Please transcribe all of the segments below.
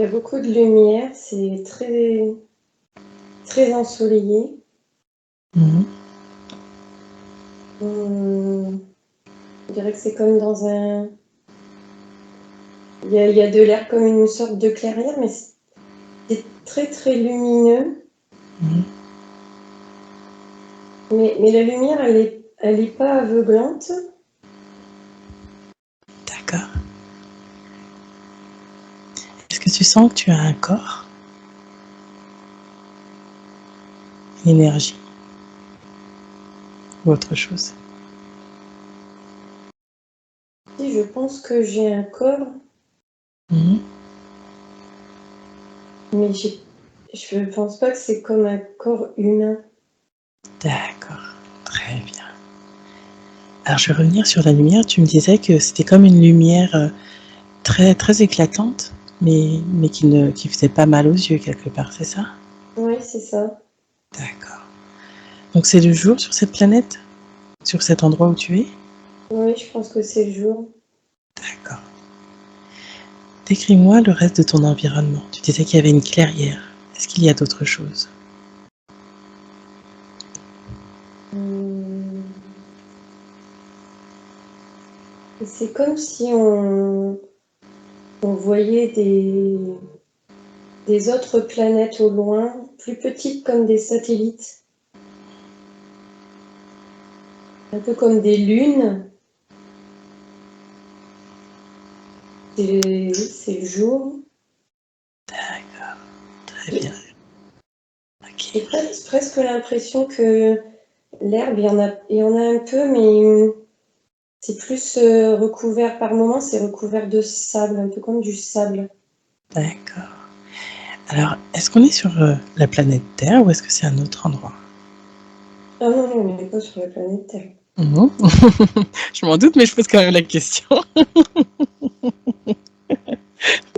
a beaucoup de lumière, c'est très ensoleillé. Mhm. On dirait que c'est comme dans un... Il y a de l'air comme une sorte de clairière, mais c'est très lumineux. Mhm. Mais la lumière, elle est pas aveuglante. D'accord. Est-ce que tu sens que tu as un corps, une énergie ou autre chose? Si, je pense que j'ai un corps, Mhm. mais je pense pas que c'est comme un corps humain. D'accord, très bien. Alors je vais revenir sur la lumière. Tu me disais que c'était comme une lumière très éclatante, mais qui faisait pas mal aux yeux quelque part, c'est ça? Oui, c'est ça. D'accord. Donc c'est le jour sur cette planète? Sur cet endroit où tu es? Oui, je pense que c'est le jour. D'accord. Décris-moi le reste de ton environnement. Tu disais qu'il y avait une clairière. Est-ce qu'il y a d'autres choses? Hum, C'est comme si on voyait des autres planètes au loin, plus petites comme des satellites, un peu comme des lunes. C'est le jour. D'accord, très bien. J'ai Ok. j'ai presque l'impression que l'herbe, il y en a un peu, mais c'est plus recouvert par moments, c'est recouvert de sable, un peu comme du sable. D'accord. Alors, est-ce qu'on est sur la planète Terre ou est-ce que c'est un autre endroit? Ah non, non, on n'est pas sur la planète Terre. Mhm. Je m'en doute, mais je pose quand même la question.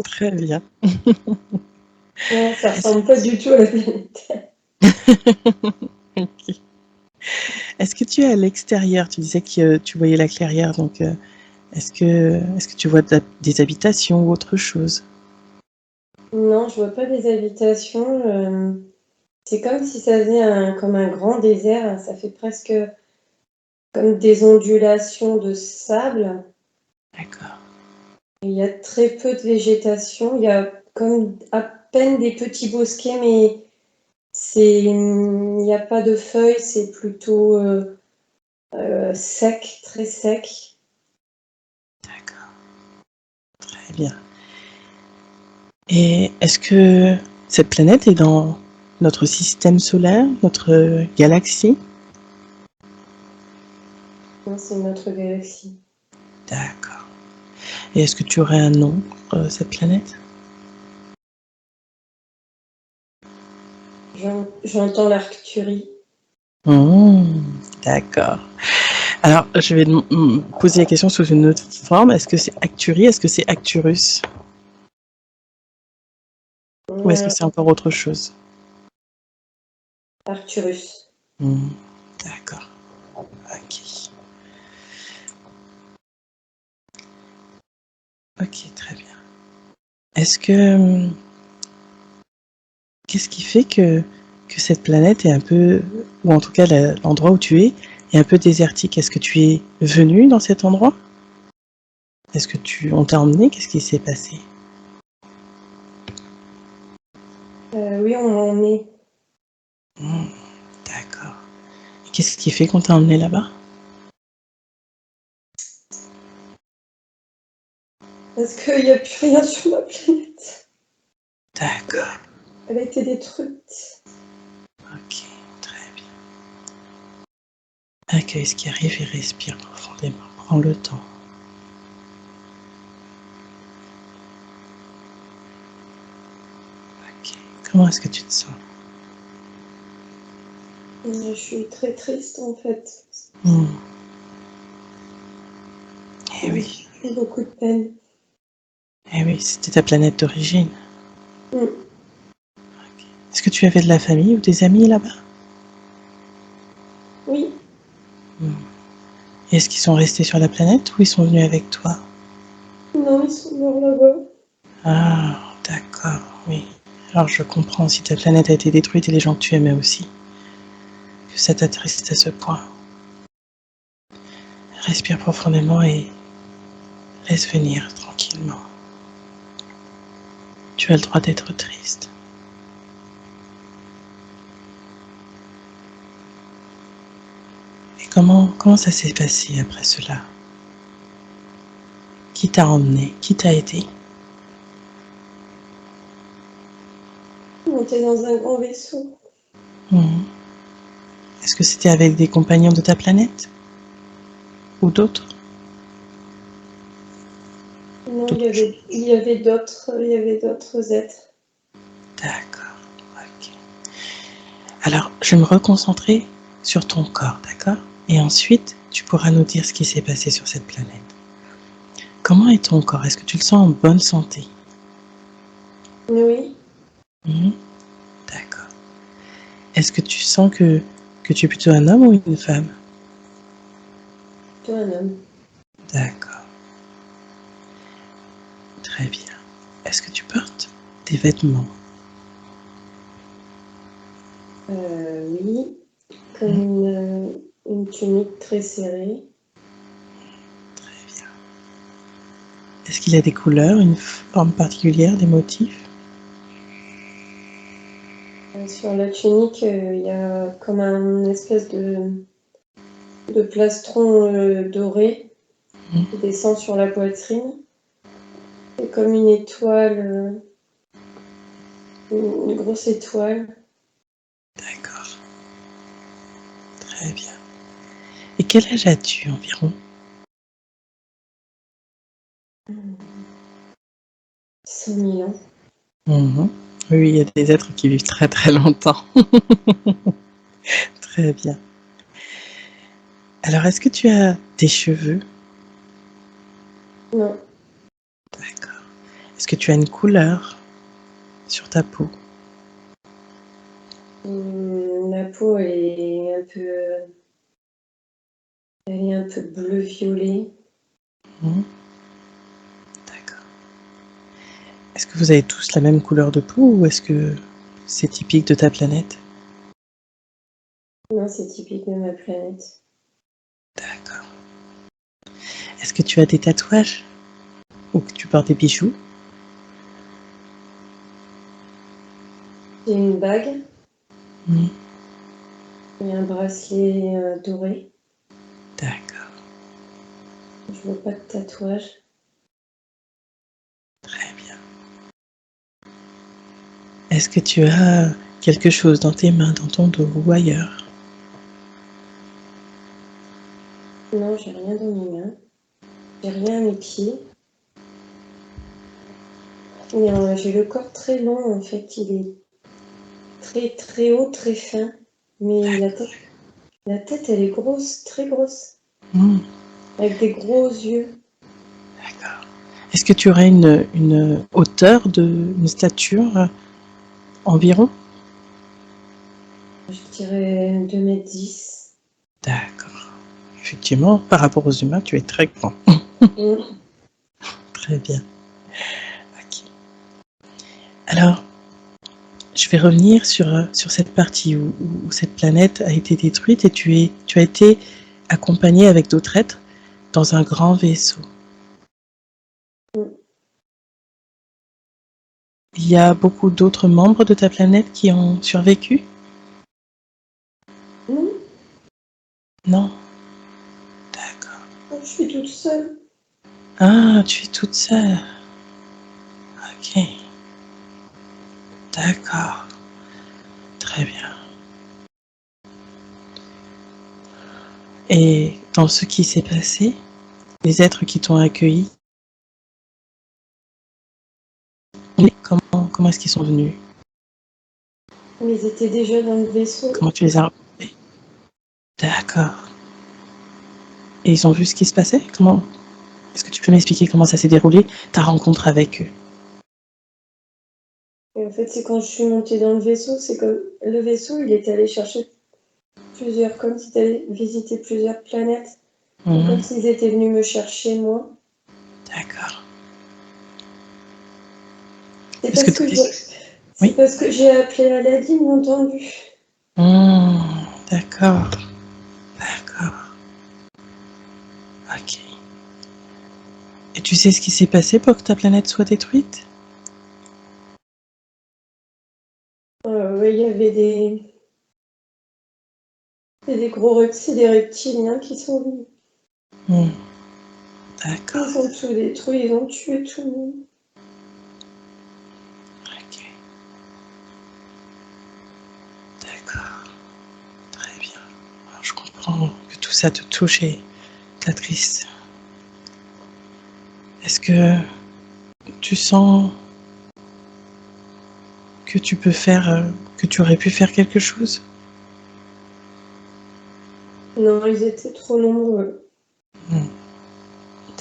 Très bien. Non, ça Est-ce ressemble pas du tout à la planète Terre. Ok. Est-ce que tu es à l'extérieur? Tu disais que tu voyais la clairière, donc est-ce que tu vois des habitations ou autre chose? Non, je vois pas des habitations. C'est comme si ça faisait comme un grand désert, hein. Ça fait presque comme des ondulations de sable. D'accord. Il y a très peu de végétation. Il y a comme à peine des petits bosquets, mais il n'y a pas de feuilles. C'est plutôt sec, très sec. D'accord. Très bien. Et est-ce que cette planète est dans notre système solaire, notre galaxie? Non, c'est notre galaxie. D'accord. Et est-ce que tu aurais un nom pour cette planète? J'entends l'Arcturie. D'accord. Alors, je vais poser la question sous une autre forme. Est-ce que c'est Acturi? Est-ce que c'est Acturus? Ou est-ce que c'est encore autre chose? Arcturus. Hmm, d'accord. Ok. Ok, très bien. Est-ce que... Qu'est-ce qui fait que cette planète est un peu... Ou en tout cas, l'endroit où tu es un peu désertique? Est-ce que tu es venu dans cet endroit? Est-ce que on t'a emmené? Qu'est-ce qui s'est passé? Oui, on en est. Hmm, d'accord. Et qu'est-ce qui fait qu'on t'a emmené là-bas? Parce qu'il n'y a plus rien sur ma planète. D'accord. Elle a été détruite. Ok, très bien. Accueille ce qui arrive et respire profondément. Prends le temps. Ok. Comment est-ce que tu te sens? Je suis très triste en fait. Hmm. Eh oui. J'ai beaucoup de peine. Eh oui, c'était ta planète d'origine. Mm. Est-ce que tu avais de la famille ou des amis là-bas? Oui, Hmm. Et est-ce qu'ils sont restés sur la planète ou ils sont venus avec toi? non, ils sont morts là-bas. Ah, d'accord. Alors je comprends si ta planète a été détruite et les gens que tu aimais aussi, que ça t'attriste à ce point. Respire profondément et laisse venir tranquillement. Tu as le droit d'être triste. Et comment ça s'est passé après cela? Qui t'a emmené? Qui t'a aidé? On était dans un grand vaisseau. Est-ce que c'était avec des compagnons de ta planète? Ou d'autres? Non, il y avait d'autres êtres. D'accord, ok. Alors, je vais me reconcentrer sur ton corps, d'accord? Et ensuite, tu pourras nous dire ce qui s'est passé sur cette planète. Comment est ton corps? Est-ce que tu le sens en bonne santé? Oui. D'accord. Est-ce que tu sens que tu es plutôt un homme ou une femme? Plutôt un homme. D'accord. Très bien. Est-ce que tu portes des vêtements? Oui. Comme une tunique très serrée. Très bien. Est-ce qu'il y a des couleurs, une forme particulière, des motifs? Sur la tunique, il y a comme un espèce de plastron doré qui descend sur la poitrine. C'est comme une étoile, une grosse étoile. D'accord. Très bien. Et quel âge as-tu environ? 100 000 ans. Oui, il y a des êtres qui vivent très très longtemps. Très bien. Alors, est-ce que tu as des cheveux? Non. D'accord. Est-ce que tu as une couleur sur ta peau? La peau, elle est un peu bleu-violet. D'accord. Est-ce que vous avez tous la même couleur de peau ou est-ce que c'est typique de ta planète? Non, c'est typique de ma planète. D'accord. Est-ce que tu as des tatouages? Ou que tu portes des bijoux? J'ai une bague Mmh. et un bracelet doré. D'accord. Je veux pas de tatouage. Très bien. Est-ce que tu as quelque chose dans tes mains, dans ton dos ou ailleurs? Non, j'ai rien dans mes mains. J'ai rien à mes pieds. Et j'ai le corps très long, en fait. Il est très très haut, très fin. Mais la tête, elle est grosse, très grosse. Avec des gros yeux. D'accord. Est-ce que tu aurais une hauteur, une stature environ? Je dirais 2,10 m. D'accord. Effectivement, par rapport aux humains, tu es très grand. Très bien. Ok. Alors, je vais revenir sur cette partie où cette planète a été détruite et tu as été accompagné avec d'autres êtres dans un grand vaisseau. Il y a beaucoup d'autres membres de ta planète qui ont survécu? Non, Non. D'accord. je suis toute seule. Ah, tu es toute seule. Ok. D'accord. Très bien. Et dans ce qui s'est passé, les êtres qui t'ont accueilli, comment est-ce qu'ils sont venus? Mais ils étaient déjà dans le vaisseau. Comment tu les as rencontrés? D'accord. Et ils ont vu ce qui se passait? Comment? Est-ce que tu peux m'expliquer comment ça s'est déroulé, ta rencontre avec eux? Et en fait, c'est quand je suis montée dans le vaisseau, c'est comme le vaisseau, il est allé chercher comme s'il allait visiter plusieurs planètes. Comme s'ils étaient venus me chercher, moi. D'accord. C'est Est-ce que parce que C'est Oui. parce que j'ai appelé à l'aide, ils m'ont entendu. D'accord. D'accord. Ok. Et tu sais ce qui s'est passé pour que ta planète soit détruite? Ouais, il y avait des gros reptiles, des reptiliens qui sont venus. D'accord. Ils ont tout détruit, ils ont tué tout le monde. Ok. D'accord. Très bien. Alors, je comprends que tout ça te touche et t'attriste. Est-ce que tu sens que tu peux faire, que tu aurais pu faire quelque chose? Non, ils étaient trop nombreux.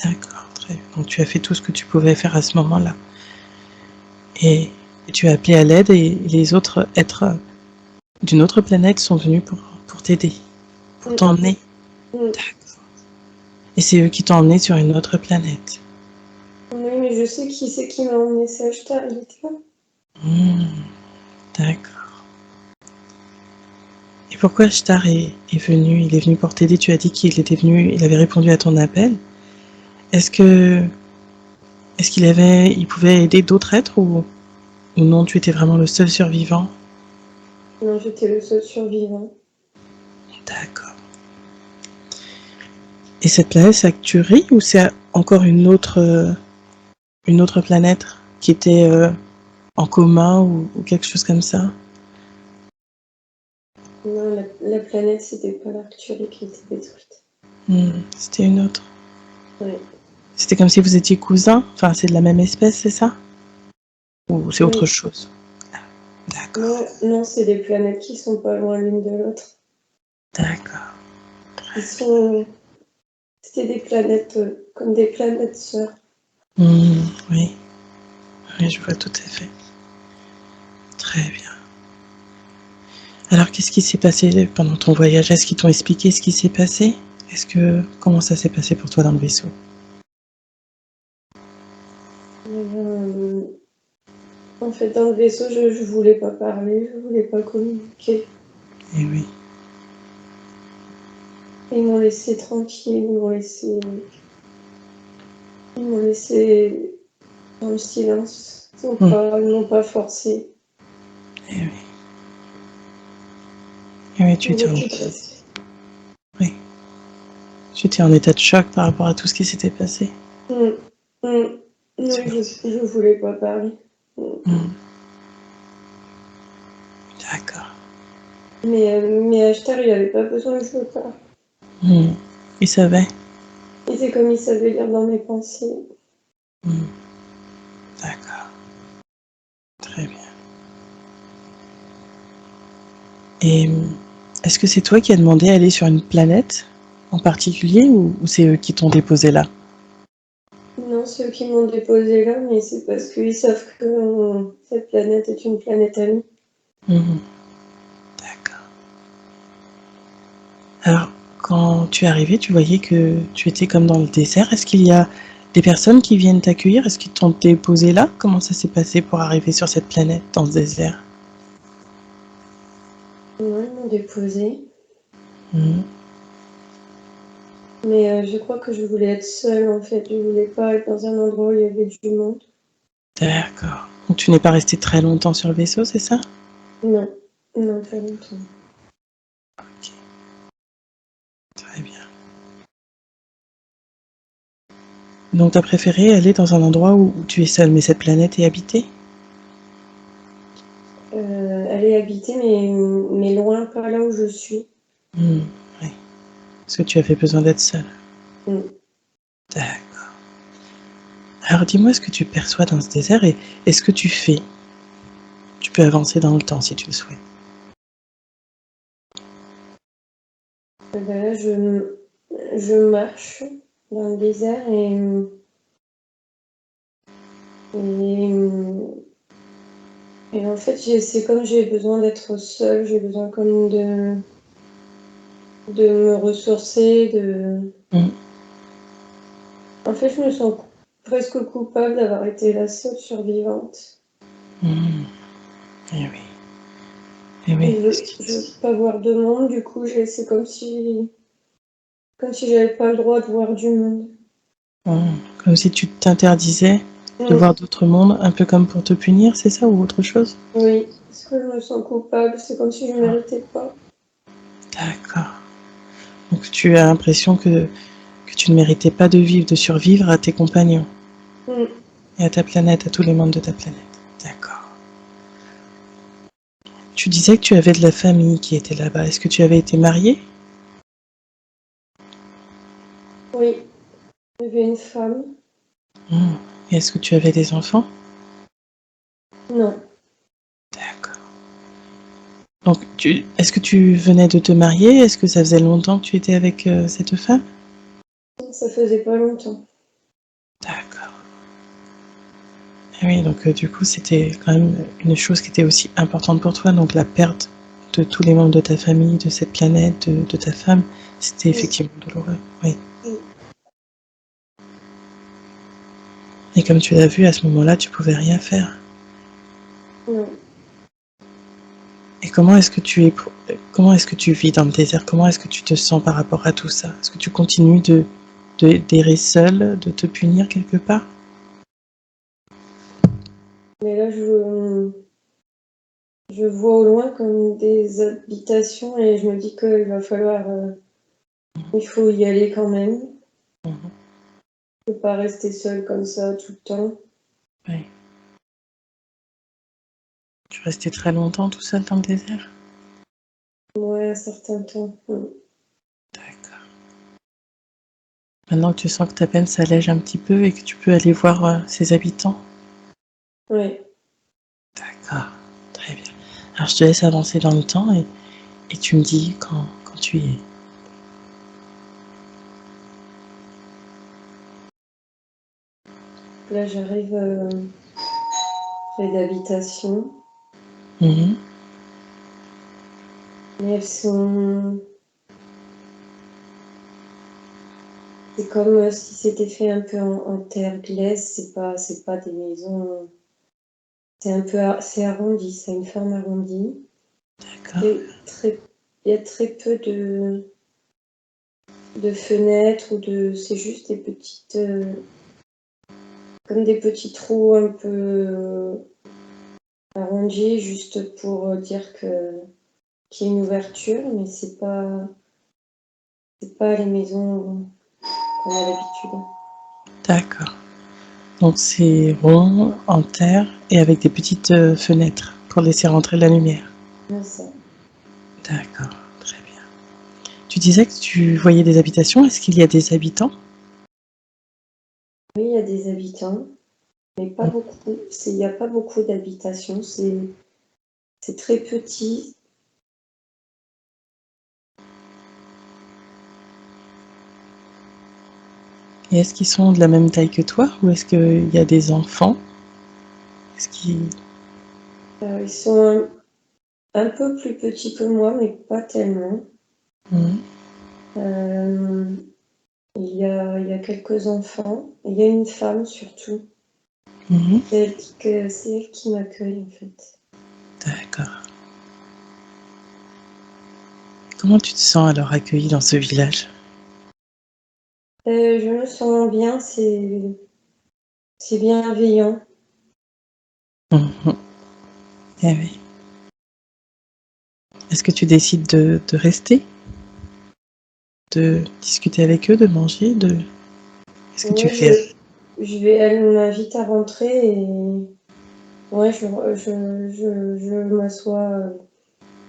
D'accord, très bien. Donc tu as fait tout ce que tu pouvais faire à ce moment-là. Et tu as appelé à l'aide et les autres êtres d'une autre planète sont venus pour t'aider, pour Mm. t'emmener. Mm. D'accord. Et c'est eux qui t'ont emmené sur une autre planète. Oui, mais je sais qui c'est qui m'a emmené, c'est Ashtar, il était là. D'accord. Et pourquoi Shtar est venu? Il est venu pour t'aider. Tu as dit qu'il était venu, il avait répondu à ton appel. Est-ce que il pouvait aider d'autres êtres ou non, tu étais vraiment le seul survivant? Non, j'étais le seul survivant. D'accord. Et cette planète, c'est Acturi ou c'est encore une autre planète qui était en coma ou quelque chose comme ça? Non, la planète, c'était pas l'Arcturie qui était détruite. C'était une autre. Ouais. C'était comme si vous étiez cousins? Enfin, c'est de la même espèce, c'est ça? Ou c'est autre Oui. chose? D'accord. Non, non, c'est des planètes qui sont pas loin l'une de l'autre. D'accord. C'était des planètes comme des planètes sœurs. Oui. Oui, je vois tout à fait. Très bien. Alors, qu'est-ce qui s'est passé pendant ton voyage? Est-ce qu'ils t'ont expliqué ce qui s'est passé? Comment ça s'est passé pour toi dans le vaisseau? En fait, dans le vaisseau, je voulais pas parler, je voulais pas communiquer. Eh oui. Ils m'ont laissé tranquille, ils m'ont laissé dans le silence. Ils m'ont pas forcé. Eh oui. Eh oui, tu étais en Beaucoup de état. respect. Oui. Tu étais en état de choc par rapport à tout ce qui s'était passé. Mm, mm. Oui, je voulais pas parler. D'accord. Mais Ashtar, il avait pas besoin que je parle. Il savait. Et c'est comme il savait lire dans mes pensées. D'accord. Très bien. Et est-ce que c'est toi qui as demandé à aller sur une planète en particulier ou c'est eux qui t'ont déposé là? Non, ceux qui m'ont déposé là, mais c'est parce qu'ils savent que cette planète est une planète amie. D'accord. Alors, quand tu es arrivé, tu voyais que tu étais comme dans le désert. Est-ce qu'il y a des personnes qui viennent t'accueillir? Est-ce qu'ils t'ont déposé là? Comment ça s'est passé pour arriver sur cette planète, dans ce désert? Ouais, ils m'ont déposé. Mais je crois que je voulais être seule en fait. Je voulais pas être dans un endroit où il y avait du monde. D'accord. Donc tu n'es pas resté très longtemps sur le vaisseau, c'est ça? Non, non, pas longtemps. Ok. Très bien. Donc tu as préféré aller dans un endroit où tu es seule, mais cette planète est habitée? Elle est habitée, mais loin, pas là où je suis. Oui. Parce que tu avais besoin d'être seule. Mm. D'accord. Alors dis-moi ce que tu perçois dans ce désert et ce que tu fais. Tu peux avancer dans le temps si tu le souhaites. Ben là, je marche dans le désert et, et en fait, c'est comme j'ai besoin d'être seule, j'ai besoin comme de me ressourcer, En fait, je me sens presque coupable d'avoir été la seule survivante. Eh oui. Eh oui. Je veux pas voir de monde, du coup, c'est comme si j'avais pas le droit de voir du monde. Comme si tu t'interdisais de voir d'autres mondes, un peu comme pour te punir, c'est ça, ou autre chose? Oui, parce que je me sens coupable, c'est comme si je méritais pas. D'accord. Donc tu as l'impression que tu ne méritais pas de vivre, de survivre à tes compagnons et à ta planète, à tous les membres de ta planète. D'accord. Tu disais que tu avais de la famille qui était là-bas. Est-ce que tu avais été mariée? Oui, il y avait une femme. Et est-ce que tu avais des enfants? Non, D'accord. Donc, est-ce que tu venais de te marier? Est-ce que ça faisait longtemps que tu étais avec cette femme? ça faisait pas longtemps. D'accord. Oui, donc du coup, c'était quand même une chose qui était aussi importante pour toi. Donc la perte de tous les membres de ta famille, de cette planète, de ta femme, c'était effectivement douloureux. Oui. Et comme tu l'as vu, à ce moment-là, tu pouvais rien faire. Non. Et comment est-ce que tu vis dans le désert? Comment est-ce que tu te sens par rapport à tout ça? Est-ce que tu continues d'errer seul, de te punir quelque part? Mais là, je vois au loin comme des habitations et je me dis qu'il va falloir, il faut y aller quand même. Je peux pas rester seule comme ça tout le temps. Oui. Tu restais très longtemps tout seul dans le désert? Ouais, un certain temps. D'accord. Maintenant que tu sens que ta peine s'allège un petit peu et que tu peux aller voir ses habitants? Ouais. D'accord, très bien. Alors je te laisse avancer dans le temps et tu me dis quand tu y es. Là, j'arrive près d'habitations. Mhm. Mais elles sont. C'est comme si c'était fait un peu en terre glaise. C'est pas des maisons. C'est arrondi, ça a une forme arrondie. D'accord, Et il y a très peu de fenêtres c'est juste des petites, comme des petits trous un peu arrondis, juste pour dire qu'il y a une ouverture, mais c'est pas les maisons qu'on a l'habitude. d'accord. Donc c'est rond, en terre et avec des petites fenêtres pour laisser rentrer la lumière. Ouais, ça. D'accord, très bien. Tu disais que tu voyais des habitations. Est-ce qu'il y a des habitants? Oui, il y a des habitants, mais pas beaucoup. Il n'y a pas beaucoup d'habitations. C'est très petit. Et est-ce qu'ils sont de la même taille que toi ou est-ce qu'il y a des enfants? Est-ce qu'ils... Ils sont un peu plus petits que moi, mais pas tellement. Euh, il y a quelques enfants. Et il y a une femme surtout. Mhm. C'est elle qui m'accueille en fait. D'accord. Comment tu te sens alors accueillie dans ce village? Je me sens bien, c'est bienveillant. Mhm. Eh oui. Est-ce que tu décides de rester? De discuter avec eux, de manger, de... Qu'est-ce que tu Ouais, fais? elle m'invite à rentrer et ouais, je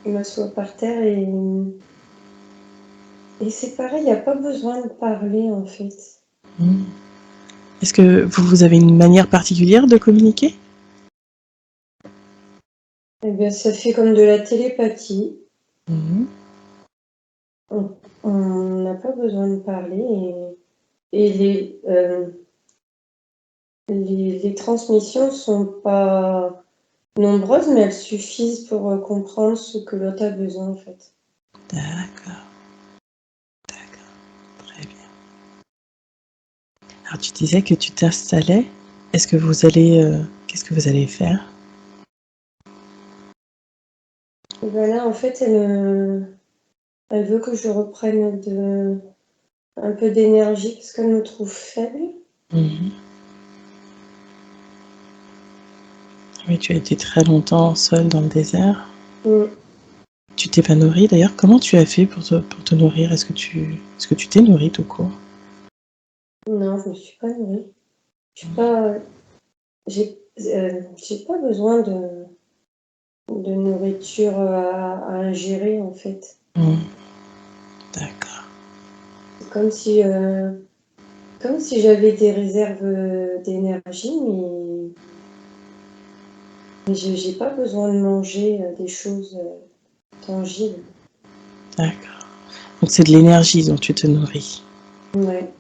m'assois par terre et c'est pareil, il n'y a pas besoin de parler en fait. Hmm. Est-ce que vous avez une manière particulière de communiquer? Eh bien, ça fait comme de la télépathie. Mhm. On n'a pas besoin de parler et les transmissions sont pas nombreuses, mais elles suffisent pour comprendre ce que l'autre a besoin en fait. D'accord, d'accord, très bien. Alors tu disais que tu t'installais. Est-ce que vous allez... qu'est-ce que vous allez faire? Et ben là, en fait, elle veut que je reprenne un peu d'énergie parce qu'elle me trouve faible. Mhm. Oui, tu as été très longtemps seule dans le désert. Mm. Tu t'es pas nourrie d'ailleurs. Comment tu as fait pour te nourrir? Est-ce que tu t'es nourrie tout court? Non, je me suis pas nourrie. Je suis pas, j'ai pas besoin de nourriture à ingérer en fait. Mhm. D'accord. C'est comme si j'avais des réserves d'énergie, mais j'ai pas besoin de manger des choses tangibles. D'accord. Donc c'est de l'énergie dont tu te nourris. Ouais.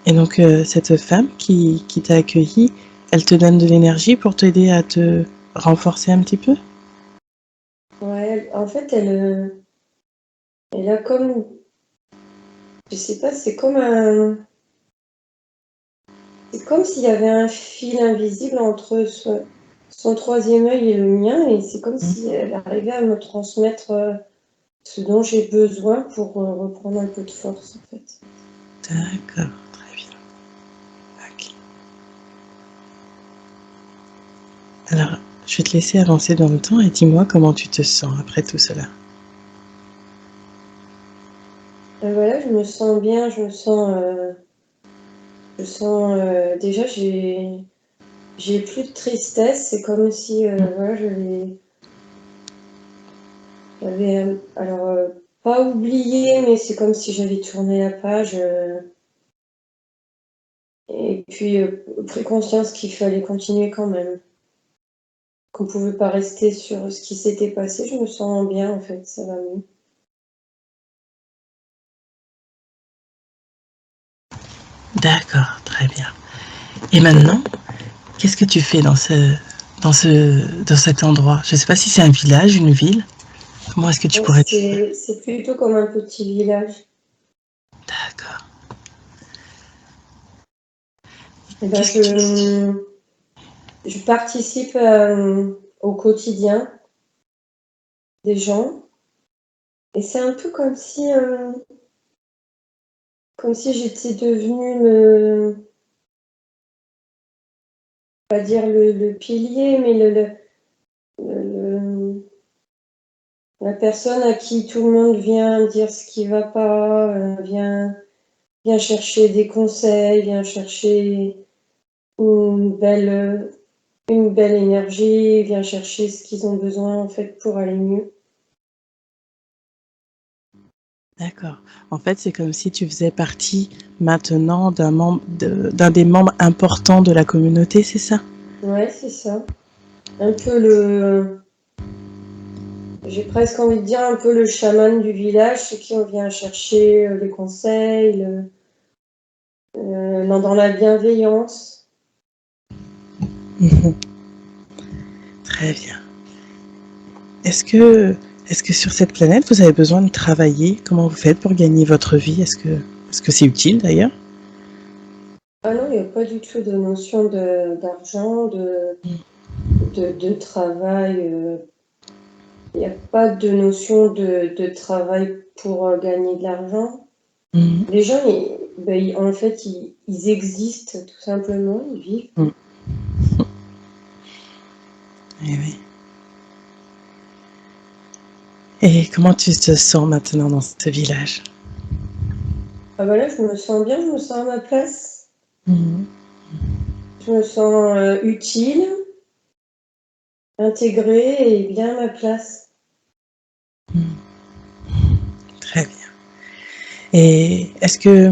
Et donc cette femme qui t'a accueilli, elle te donne de l'énergie pour t'aider à te renforcer un petit peu? Ouais, en fait, elle a comme, je sais pas, c'est comme s'il y avait un fil invisible entre son troisième œil et le mien, et c'est comme si elle arrivait à me transmettre ce dont j'ai besoin pour reprendre un peu de force, en fait. D'accord, très bien. Ok. Alors, je vais te laisser avancer dans le temps et dis-moi comment tu te sens après tout cela. Et voilà, je me sens bien, déjà j'ai plus de tristesse, c'est comme si voilà, j'avais alors pas oublié, mais c'est comme si j'avais tourné la page et puis pris conscience qu'il fallait continuer quand même, qu'on pouvait pas rester sur ce qui s'était passé. Je me sens bien en fait, ça va mieux. D'accord, très bien. Et maintenant, qu'est-ce que tu fais dans cet endroit? Je ne sais pas si c'est un village, une ville. Comment est-ce que tu Ouais, pourrais dire? c'est plutôt comme un petit village. D'accord. Et ben Qu'est-ce que tu... je participe au quotidien des gens et c'est un peu comme si j'étais devenue pas dire le pilier, mais le- la personne à qui tout le monde vient dire ce qui va pas, vient chercher des conseils, vient chercher une belle, une belle énergie, vient chercher ce qu'ils ont besoin en fait pour aller mieux. D'accord. En fait, c'est comme si tu faisais partie maintenant d'un des membres importants de la communauté, c'est ça? Ouais, c'est ça. Un peu j'ai presque envie de dire un peu le chaman du village, ceux qui on vient chercher les conseils, dans la bienveillance. Très bien. Est-ce que, est-ce que sur cette planète, vous avez besoin de travailler? Comment vous faites pour gagner votre vie? Est-ce que c'est utile d'ailleurs? Ah non, il n'y a pas du tout de notion d'argent, de travail. Il n'y a pas de notion de travail pour gagner de l'argent. Mhm. Les gens, en fait, ils existent tout simplement, ils vivent. Mhm. Eh oui. Et comment tu te sens maintenant dans ce village? Ah bah là, je me sens bien, je me sens à ma place, Mhm. je me sens utile, intégrée et bien à ma place. Très bien. Et est-ce que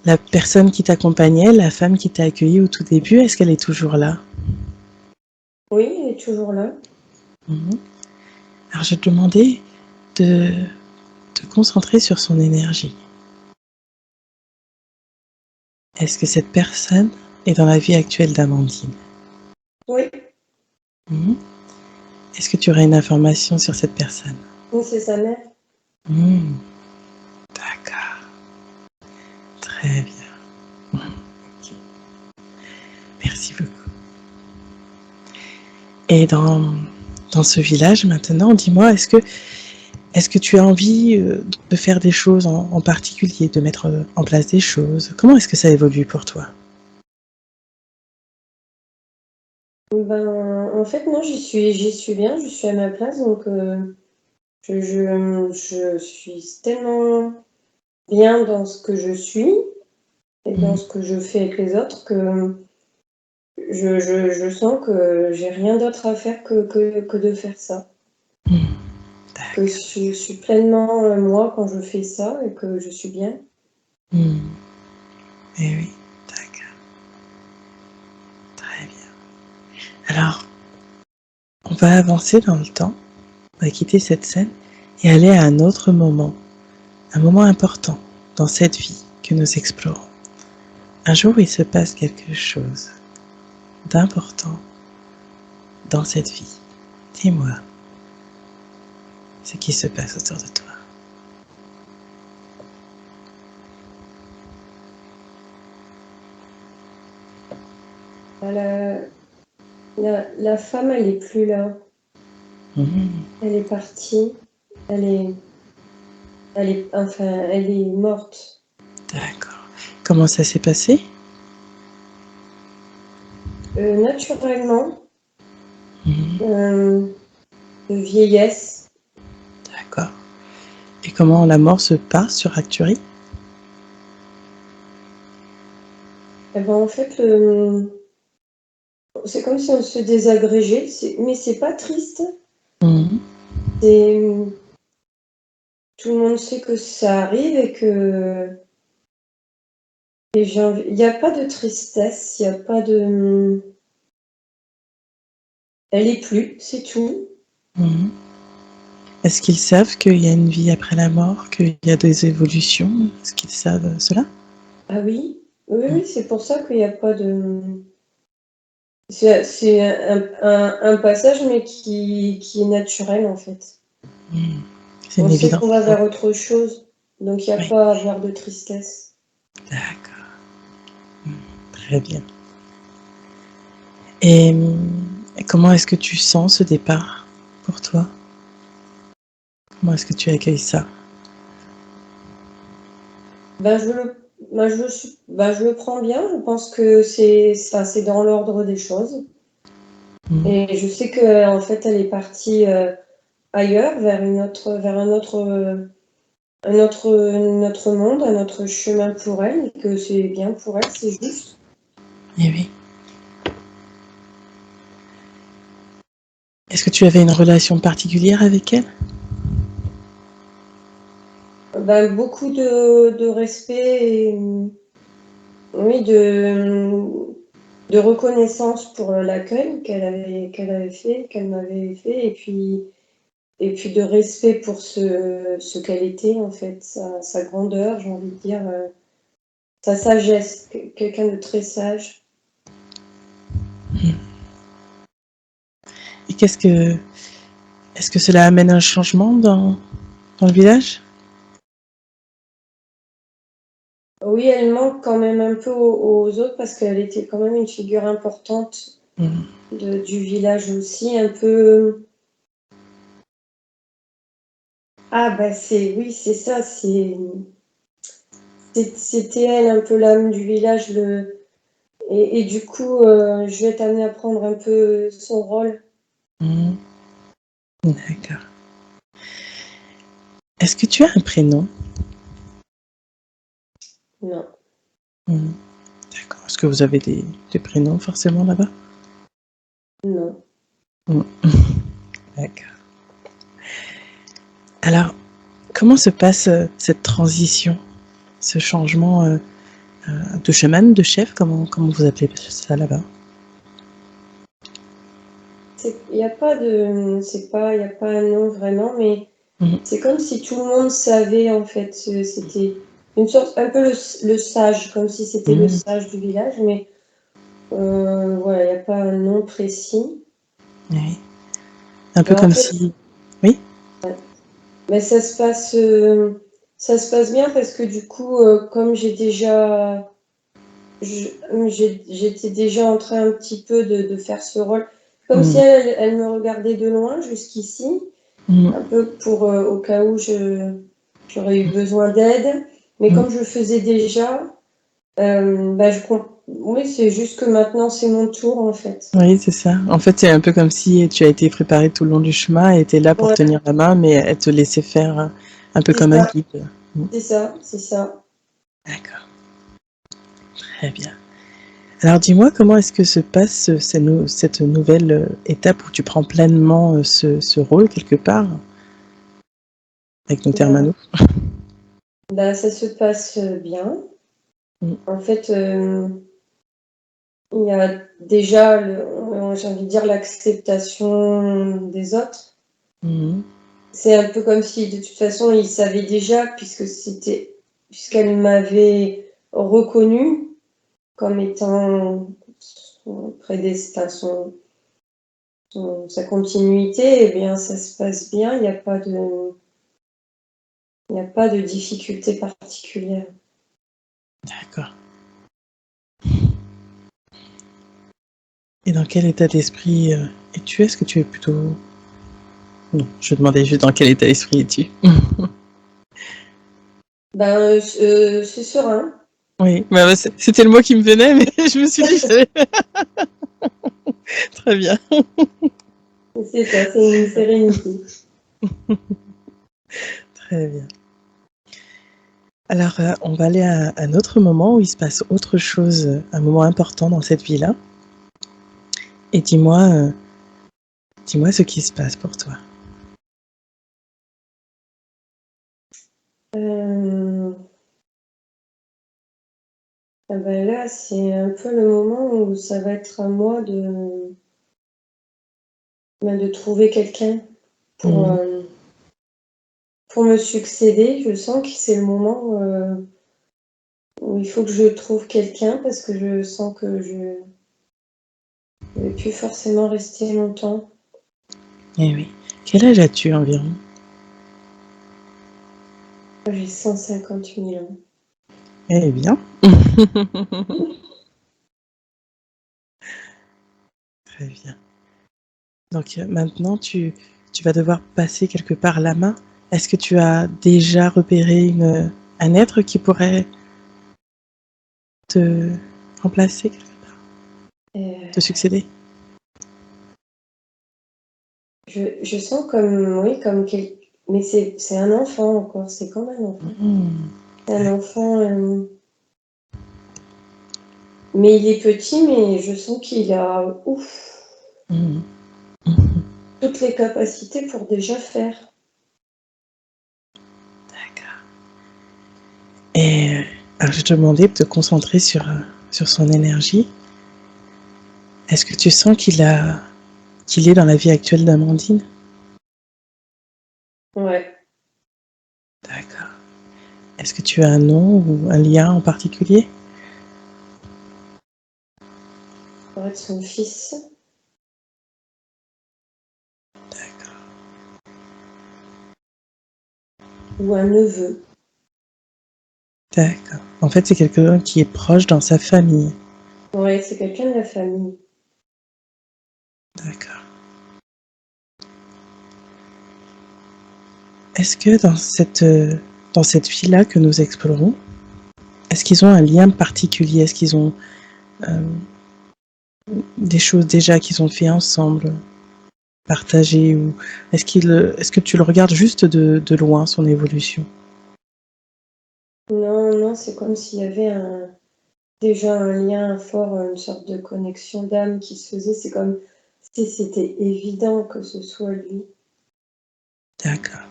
la personne qui t'accompagnait, la femme qui t'a accueilli au tout début, est-ce qu'elle est toujours là? Oui, elle est toujours là. Mhm. Alors je te demandais de te concentrer sur son énergie. Est-ce que cette personne est dans la vie actuelle d'Amandine? Oui, Mhm. Est-ce que tu aurais une information sur cette personne? oui, c'est sa mère. Mhm. D'accord, très bien. Ok. Merci beaucoup. Et dans ce village maintenant, dis-moi, est-ce que tu as envie de faire des choses en particulier, de mettre en place des choses? Comment est-ce que ça évolue pour toi? Ben, en fait, non, j'y suis bien, je suis à ma place, donc je suis tellement bien dans ce que je suis et dans Mmh. ce que je fais avec les autres que je sens que j'ai rien d'autre à faire que de faire ça. Mmh. Que D'accord. je suis pleinement moi quand je fais ça et que je suis bien. Mmh. Eh oui, d'accord, très bien. Alors, on va avancer dans le temps, on va quitter cette scène et aller à un moment important dans cette vie que nous explorons. Un jour, il se passe quelque chose d'important dans cette vie. Dis-moi ce qui se passe autour de toi. La, la femme, elle est plus là. Mmh. Elle est partie. Elle est, enfin, elle est morte. D'accord. Comment ça s'est passé? Naturellement, Mmh. de vieillesse. D'accord. Et comment la mort se passe sur Acturi? Eh ben, en fait, c'est comme si on se désagrégeait, mais c'est pas triste. Mmh. C'est, tout le monde sait que ça arrive et que il n'y a pas de tristesse, il n'y a pas de. Elle est plus, c'est tout. Mmh. Est-ce qu'ils savent qu'il y a une vie après la mort, qu'il y a des évolutions? Est-ce qu'ils savent cela? Ah oui, oui, Mmh. oui, c'est pour ça qu'il n'y a pas de. C'est un passage, mais qui est naturel en fait. Mmh. C'est On une sait qu'on va évidence. vers autre chose, donc il n'y a Oui, pas à avoir de tristesse. d'accord. Mmh. Très bien. Et comment est-ce que tu sens ce départ pour toi? Comment est-ce que tu accueilles ça? Je le prends bien. Je pense que c'est dans l'ordre des choses. Mmh. Et je sais que en fait, elle est partie ailleurs, vers un autre monde, un autre chemin pour elle, et que c'est bien pour elle, c'est juste. Eh oui. Est-ce que tu avais une relation particulière avec elle? Beaucoup de respect et oui, de reconnaissance pour l'accueil qu'elle m'avait fait, et puis de respect pour ce qu'elle était en fait, sa grandeur, j'ai envie de dire, sa sagesse, quelqu'un de très sage. Mmh. Et est-ce que cela amène un changement dans le village? Oui, elle manque quand même un peu aux autres parce qu'elle était quand même une figure importante Mmh. du village aussi, un peu. Ah bah oui, c'est ça, c'était elle un peu l'âme du village, et du coup, je vais être amenée à prendre un peu son rôle. Mmh. D'accord. Est-ce que tu as un prénom? Non, Mmh. D'accord. Est-ce que vous avez des prénoms forcément là-bas? non. Mmh. D'accord. Alors, comment se passe cette transition, ce changement de chaman, de chef? Comment vous appelez ça là-bas? Il y a pas de, il y a pas un nom vraiment, mais Mmh. c'est comme si tout le monde savait en fait. C'était une sorte, un peu le sage, comme si c'était le Mmh. sage du village, mais voilà, il n'y a pas un nom précis. Oui. Un peu Mais en comme fait, si... Oui? mais ça se passe bien parce que du coup, comme j'étais déjà en train un petit peu de faire ce rôle. comme si elle me regardait de loin jusqu'ici, un peu pour au cas où j'aurais eu besoin d'aide. Mais comme je faisais déjà, oui, c'est juste que maintenant c'est mon tour en fait. Oui, c'est ça. En fait, c'est un peu comme si tu as été préparée tout le long du chemin et était là pour tenir la main, mais elle te laissait faire un peu comme un guide. C'est ça, c'est ça. D'accord. Très bien. Alors dis-moi, comment est-ce que se passe cette nouvelle étape où tu prends pleinement ce rôle quelque part avec nos termes à nous? Ça se passe bien. En fait, il y a déjà, j'ai envie de dire, l'acceptation des autres. C'est un peu comme si, de toute façon, il savait déjà, puisqu'elle m'avait reconnue comme étant sa continuité, eh bien, ça se passe bien, il n'y a pas de difficulté particulière. D'accord. Et dans quel état d'esprit es-tu? Est-ce que tu es plutôt... Non, je demandais juste dans quel état d'esprit es-tu? C'est serein. Oui, c'était le mot qui me venait, mais je me suis dit... Très bien. C'est ça, c'est une sérénité. Très bien. Alors, on va aller à un autre moment où il se passe autre chose, un moment important dans cette vie-là. Et dis-moi ce qui se passe pour toi. Là, c'est un peu le moment où ça va être à moi de trouver quelqu'un pour me succéder. Je sens que c'est le moment où il faut que je trouve quelqu'un parce que je sens que je ne vais plus forcément rester longtemps. Eh oui. Quel âge as-tu environ? J'ai 150 000 ans. Eh bien. Très bien. Donc maintenant, tu vas devoir passer quelque part la main. Est-ce que tu as déjà repéré un être qui pourrait te remplacer quelque part, te succéder? Je sens mais c'est un enfant encore, c'est comme un enfant. C'est un enfant, mais il est petit, mais je sens qu'il a toutes les capacités pour déjà faire. D'accord. Et alors, je te demandais de te concentrer sur son énergie. Est-ce que tu sens qu'il est dans la vie actuelle d'Amandine? Ouais. D'accord. Est-ce que tu as un nom ou un lien en particulier? Ça va être son fils. D'accord. Ou un neveu. D'accord. En fait, c'est quelqu'un qui est proche dans sa famille. Ouais, c'est quelqu'un de la famille. D'accord. Est-ce que dans cette vie-là que nous explorons, est-ce qu'ils ont un lien particulier? Est-ce qu'ils ont des choses déjà qu'ils ont fait ensemble, partagées, ou est-ce que tu le regardes juste de loin, son évolution? Non, c'est comme s'il y avait déjà un lien fort, une sorte de connexion d'âme qui se faisait. C'est comme si c'était évident que ce soit lui. D'accord.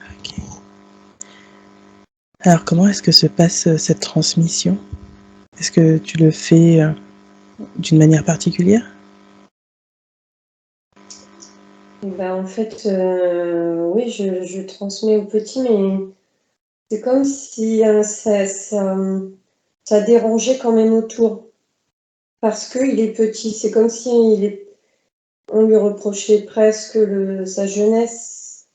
Ok. Alors, comment est-ce que se passe cette transmission? Est-ce que tu le fais d'une manière particulière? En fait, oui, je transmets au petit, mais c'est comme si ça dérangeait quand même autour. Parce qu'il est petit. C'est comme si on lui reprochait presque sa jeunesse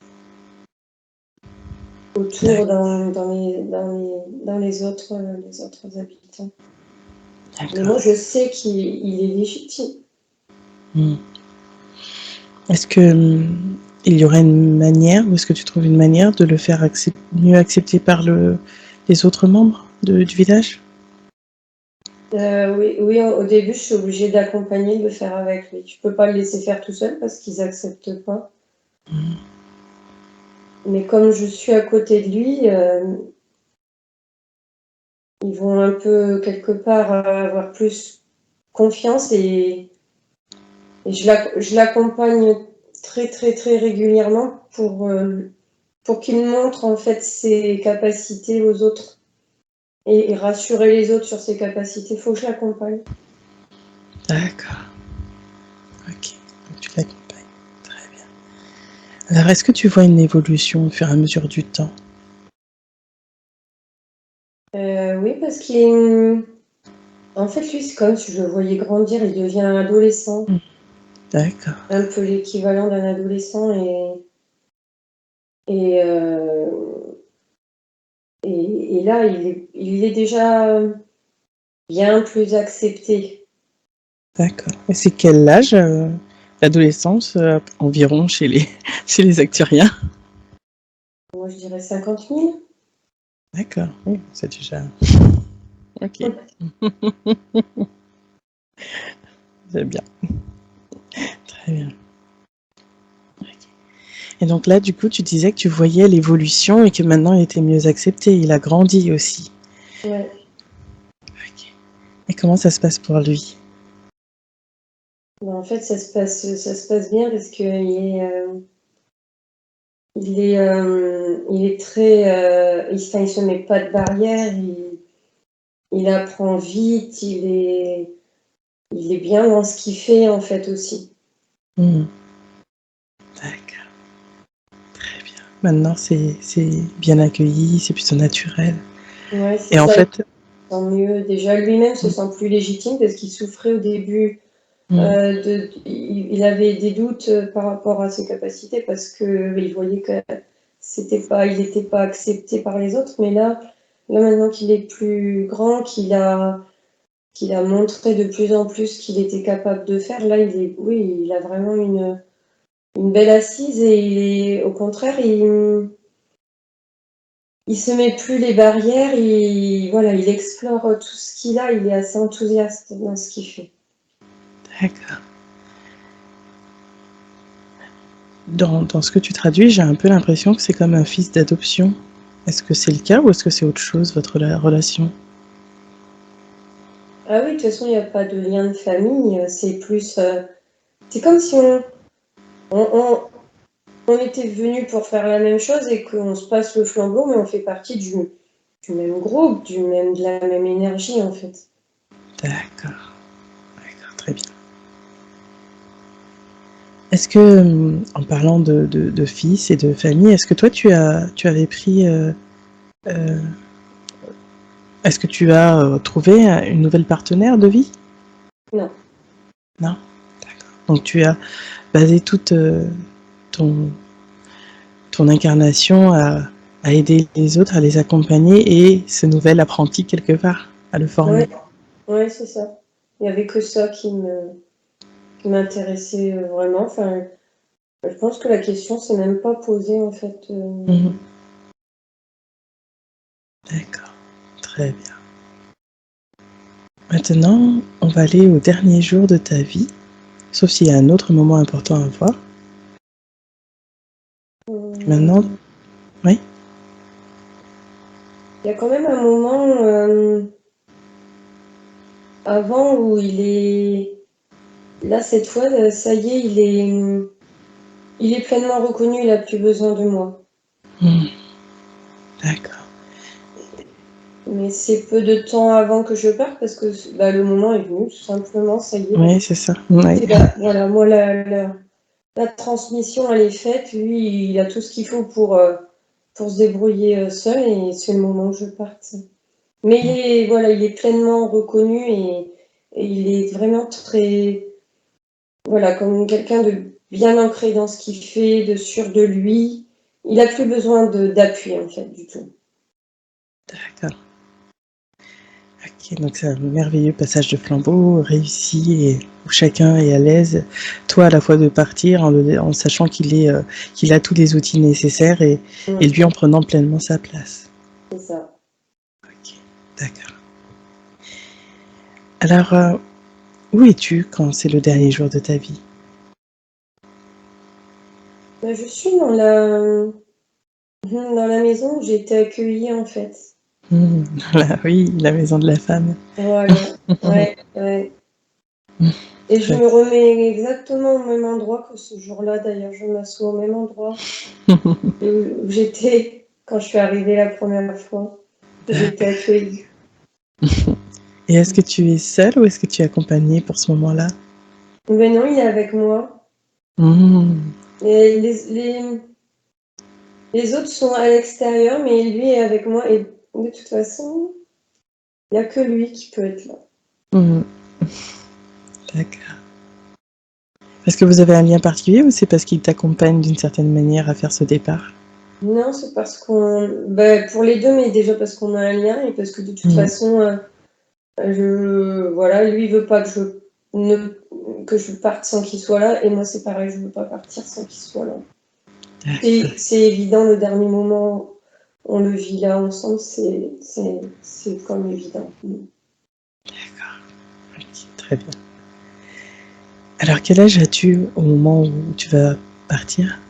autour dans les autres habitants. Mais moi, je sais qu'il est légitime. Mmh. Est-ce que, il y aurait une manière ou est-ce que tu trouves une manière de le faire mieux accepter par les autres membres du village? Oui, oui, au début, je suis obligée d'accompagner, de le faire avec lui. Je peux pas le laisser faire tout seul parce qu'ils acceptent pas. Mmh. Mais comme je suis à côté de lui, ils vont un peu, quelque part, avoir plus confiance et je l'accompagne très, très, très régulièrement pour qu'il montre, en fait, ses capacités aux autres et rassurer les autres sur ses capacités. Faut que je l'accompagne. D'accord. OK. Donc tu l'accompagnes. Très bien. Alors est-ce que tu vois une évolution au fur et à mesure du temps? Oui, parce qu'il en fait, lui, c'est comme si je le voyais grandir, il devient un adolescent, Mmh. D'accord. un peu l'équivalent d'un adolescent et heu et là, il est déjà bien plus accepté. D'accord. Et c'est quel âge, l'adolescence, environ chez les chez les Acturiens? Moi, je dirais 50 000. D'accord, oui, c'est déjà OK, c'est bien, très bien. OK. Et donc là, du coup, tu disais que tu voyais l'évolution et que maintenant il était mieux accepté, il a grandi aussi. Ouais. OK. Et comment ça se passe pour lui? Bah, en fait, ça se passe bien parce il est très, enfin, il se met pas de barrière, il apprend vite, il est bien dans ce qu'il fait, en fait, aussi. Mmh. D'accord, très bien. Maintenant, c'est bien accueilli, c'est plutôt naturel. Ouais, c'est Et en ça, il fait, se sent mieux. Déjà, lui-même se mmh, sent plus légitime parce qu'il souffrait au début, mmh, il avait des doutes, par rapport à ses capacités parce qu'il voyait que il était pas accepté par les autres. Mais là, maintenant qu'il est plus grand, qu'il a montré de plus en plus qu'il était capable de faire, là, oui, il a vraiment une belle assise et au contraire, il se met plus les barrières, voilà, il explore tout ce qu'il a, il est assez enthousiaste dans ce qu'il fait. d'accord. Dans ce que tu traduis, j'ai un peu l'impression que c'est comme un fils d'adoption. Est-ce que c'est le cas ou est-ce que c'est autre chose, votre relation? Ah oui, de toute façon, il n'y a pas de lien de famille, c'est plus, c'est comme si on on on était venus pour faire la même chose et qu'on se passe le flambeau, mais on fait partie du même groupe, de la même énergie, en fait. D'accord, d'accord, très bien. Est-ce que, en parlant de fils et de famille, est-ce que toi tu avais pris, heu, est-ce que tu as, trouvé, une nouvelle partenaire de vie? Non. Non? D'accord. Donc tu as basé toute, ton ton incarnation à aider les autres, à les accompagner et ce nouvel apprenti quelque part, à le Ouais, former. ouais, c'est ça. Il y avait que ça qui m'intéressait, vraiment. Enfin, je pense que la question s'est même pas posée, en fait, Mmh. D'accord, très bien. Maintenant, on va aller au dernier jour de ta vie, sauf s'il y a un autre moment important à voir. Maintenant, Mmh, oui? il y a quand même un moment, avant où là, cette fois, ça y est, il est pleinement reconnu, il a plus besoin de moi. Mmh, d'accord. Mais c'est peu de temps avant que je parte parce que bah, le moment est venu, tout simplement, ça y est. Oui, c'est ça. Oui. C'est là, voilà, moi, la transmission, elle est faite. Lui, il a tout ce qu'il faut pour se débrouiller seul et c'est le moment que je parte. Mais voilà, il est pleinement reconnu et il est vraiment très, voilà, comme quelqu'un de bien ancré dans ce qu'il fait, de sûr de lui. Il a plus besoin d'appui, en fait, du tout. D'accord. Ok, donc c'est un merveilleux passage de flambeau, réussi, et où chacun est à l'aise. Toi, à la fois de partir en sachant qu'il a tous les outils nécessaires et lui en prenant pleinement sa place. C'est ça. Ok, d'accord. Alors, où es-tu quand c'est le dernier jour de ta vie? Je suis dans la maison où j'ai été accueillie, en fait. Oui, la maison de la femme. Voilà, ouais, ouais. Et je me remets exactement au même endroit que ce jour-là, d'ailleurs. Je m'assois au même endroit où j'étais quand je suis arrivée la première fois. J'ai été accueillie. Et est-ce que tu es seule ou est-ce que tu es accompagnée pour ce moment-là? Mais non, il est avec moi. Et les autres sont à l'extérieur, mais lui est avec moi. Et de toute façon, il n'y a que lui qui peut être là. D'accord. Est-ce que vous avez un lien particulier ou c'est parce qu'il t'accompagne d'une certaine manière à faire ce départ? Non, c'est parce pour les deux, mais déjà parce qu'on a un lien et parce que de toute façon, voilà, lui, il veut pas que je parte sans qu'il soit là. Et moi, c'est pareil, je veux pas partir sans qu'il soit là. C'est évident, le dernier moment, on le vit là ensemble, c'est comme évident. D'accord. Ok, très bien. Alors, quel âge as-tu au moment où tu vas partir?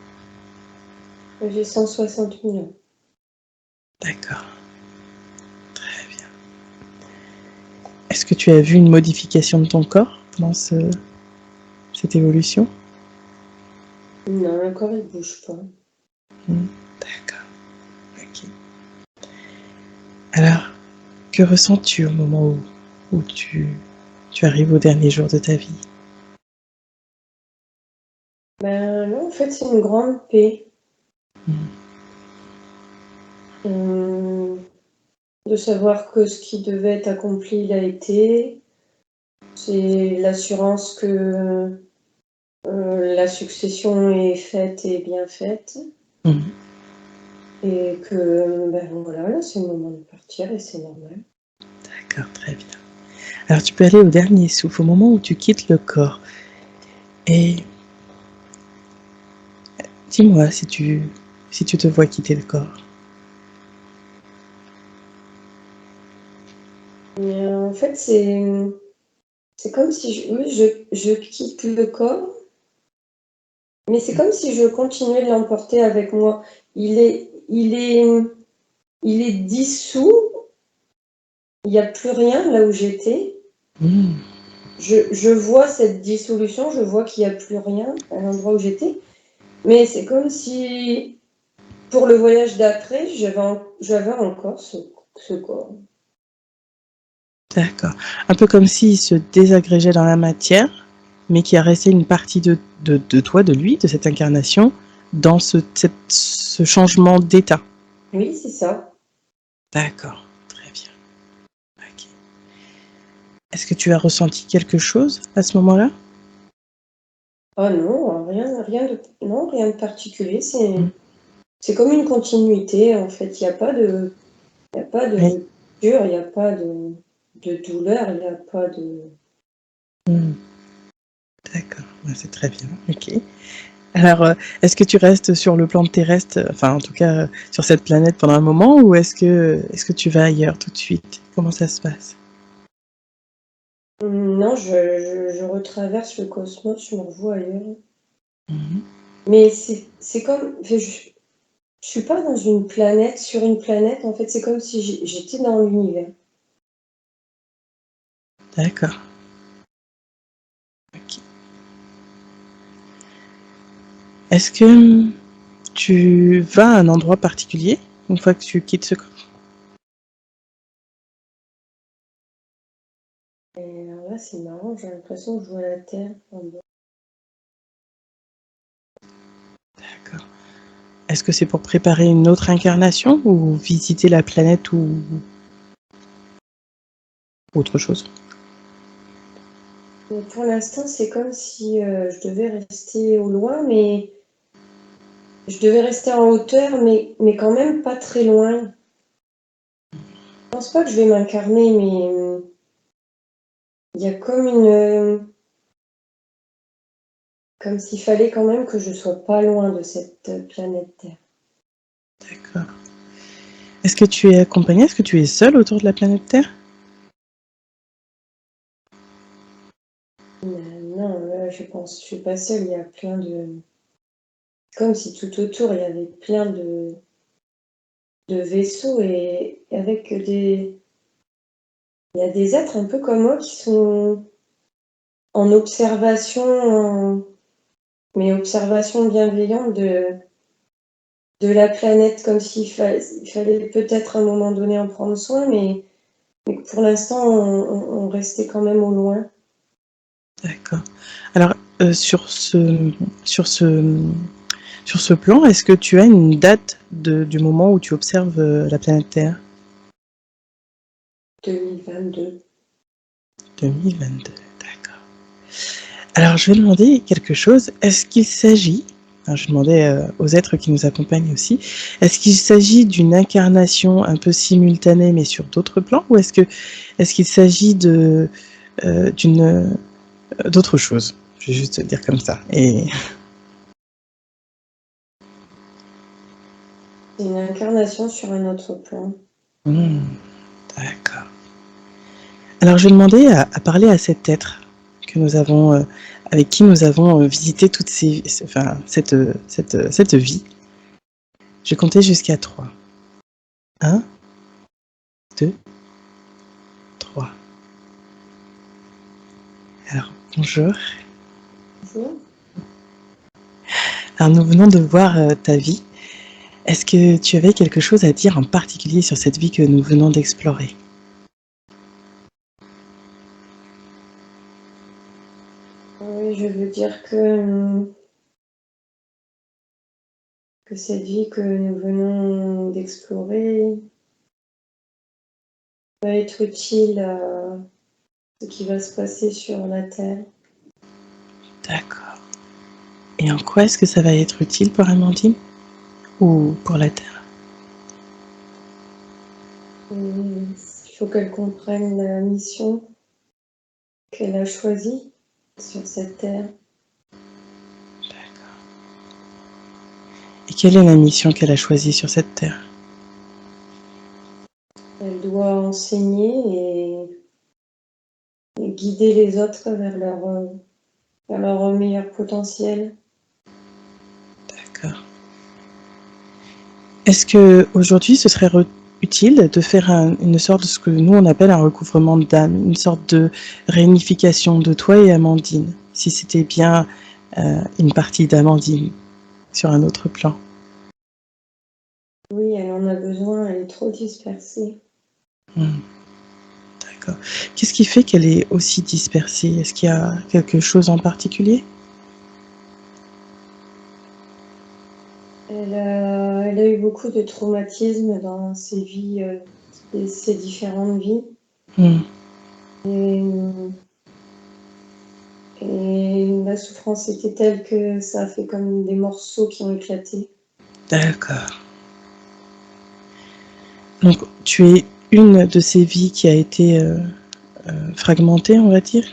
J'ai 160 000 ans. D'accord. Très bien. Est-ce que tu as vu une modification de ton corps pendant cette évolution? Non, le corps, il bouge pas. D'accord. Ok. Alors, que ressens-tu au moment où tu arrives au dernier jour de ta vie? Là, en fait, c'est une grande paix. De savoir que ce qui devait être accompli l'a été. C'est l'assurance que la succession est faite et bien faite. Et que, voilà, là, c'est le moment de partir et c'est normal. D'accord, très bien. Alors, tu peux aller au dernier souffle, au moment où tu quittes le corps. Et dis-moi si tu te vois quitter le corps. En fait, c'est comme si oui, je quitte le corps, mais c'est comme si je continuais de l'emporter avec moi. Il est dissous, il n'y a plus rien là où j'étais. Je vois cette dissolution, je vois qu'il n'y a plus rien à l'endroit où j'étais, mais c'est comme si, pour le voyage d'après, j'avais encore ce corps. D'accord. Un peu comme s'il se désagrégeait dans la matière, mais qu'il y a resté une partie de toi, de lui, de cette incarnation, dans ce changement d'état. Oui, c'est ça. D'accord, très bien. Ok. Est-ce que tu as ressenti quelque chose à ce moment-là? Ah non, rien de particulier. C'est comme une continuité, en fait. Il y a pas Oui. de cure, il n'y a pas de douleur, il n'y a pas de. D'accord, c'est très bien. Ok. Alors, est-ce que tu restes sur le plan terrestre, enfin en tout cas sur cette planète pendant un moment, ou est-ce que tu vas ailleurs tout de suite? Comment ça se passe? Non, je retraverse le cosmos, je me revois ailleurs. Mais c'est comme. Je suis pas dans une planète, sur une planète, en fait, c'est comme si j'étais dans l'univers. D'accord. Ok. Est-ce que tu vas à un endroit particulier une fois que tu quittes ce corps? Et alors là, c'est marrant, j'ai l'impression que je vois la Terre en bas. D'accord. Est-ce que c'est pour préparer une autre incarnation ou visiter la planète ou autre chose? Mais pour l'instant, c'est comme si je devais rester au loin, mais je devais rester en hauteur, mais quand même pas très loin. pense pas que je vais m'incarner, mais il y a comme comme s'il fallait quand même que je sois pas loin de cette planète Terre. D'accord. Est-ce que tu es accompagné? Est-ce que tu es seul autour de la planète Terre? Non, là, je suis pas seule. Il y a plein de, comme si tout autour il y avait plein de vaisseaux et avec il y a des êtres un peu comme moi qui sont en observation, mais observation bienveillante de la planète, comme il fallait peut-être à un moment donné en prendre soin, mais que pour l'instant, on restait quand même au loin. D'accord. Alors, sur ce, sur ce plan, est-ce que tu as une date du moment où tu observes la planète Terre? 2022. 2022, d'accord. Alors, je vais demander quelque chose. Est-ce qu'il s'agit, alors je demandais aux êtres qui nous accompagnent aussi, est-ce qu'il s'agit d'une incarnation un peu simultanée mais sur d'autres plans, ou est-ce qu'il s'agit d'autre chose? Je vais juste te dire comme ça. Et C'est une incarnation sur un autre plan. d'accord. Alors, je vais demander à parler à cet être que nous avons, avec qui nous avons visité cette vie. Je vais compter jusqu'à 3. 1, 2, 3. Alors, bonjour. Bonjour. Alors, nous venons de voir ta vie. Est-ce que tu avais quelque chose à dire en particulier sur cette vie que nous venons d'explorer? Oui, je veux dire que cette vie que nous venons d'explorer va être utile à ce qui va se passer sur la Terre. D'accord. Et en quoi est-ce que ça va être utile pour Amandine? Ou pour la Terre? Il faut qu'elle comprenne la mission qu'elle a choisie sur cette Terre. D'accord. Et quelle est la mission qu'elle a choisie sur cette Terre? Elle doit enseigner et guider les autres vers leur meilleur potentiel. D'accord. Est-ce que aujourd'hui ce serait utile de faire une sorte de ce que nous on appelle un recouvrement d'âme, une sorte de réunification de toi et Amandine, si c'était bien une partie d'Amandine sur un autre plan? Oui, elle en a besoin, elle est trop dispersée. D'accord. Qu'est-ce qui fait qu'elle est aussi dispersée? Est-ce qu'il y a quelque chose en particulier? Elle a eu beaucoup de traumatismes dans ses vies, ses différentes vies. Et la souffrance était telle que ça a fait comme des morceaux qui ont éclaté. D'accord. Donc tu es une de ces vies qui a été fragmentée, on va dire?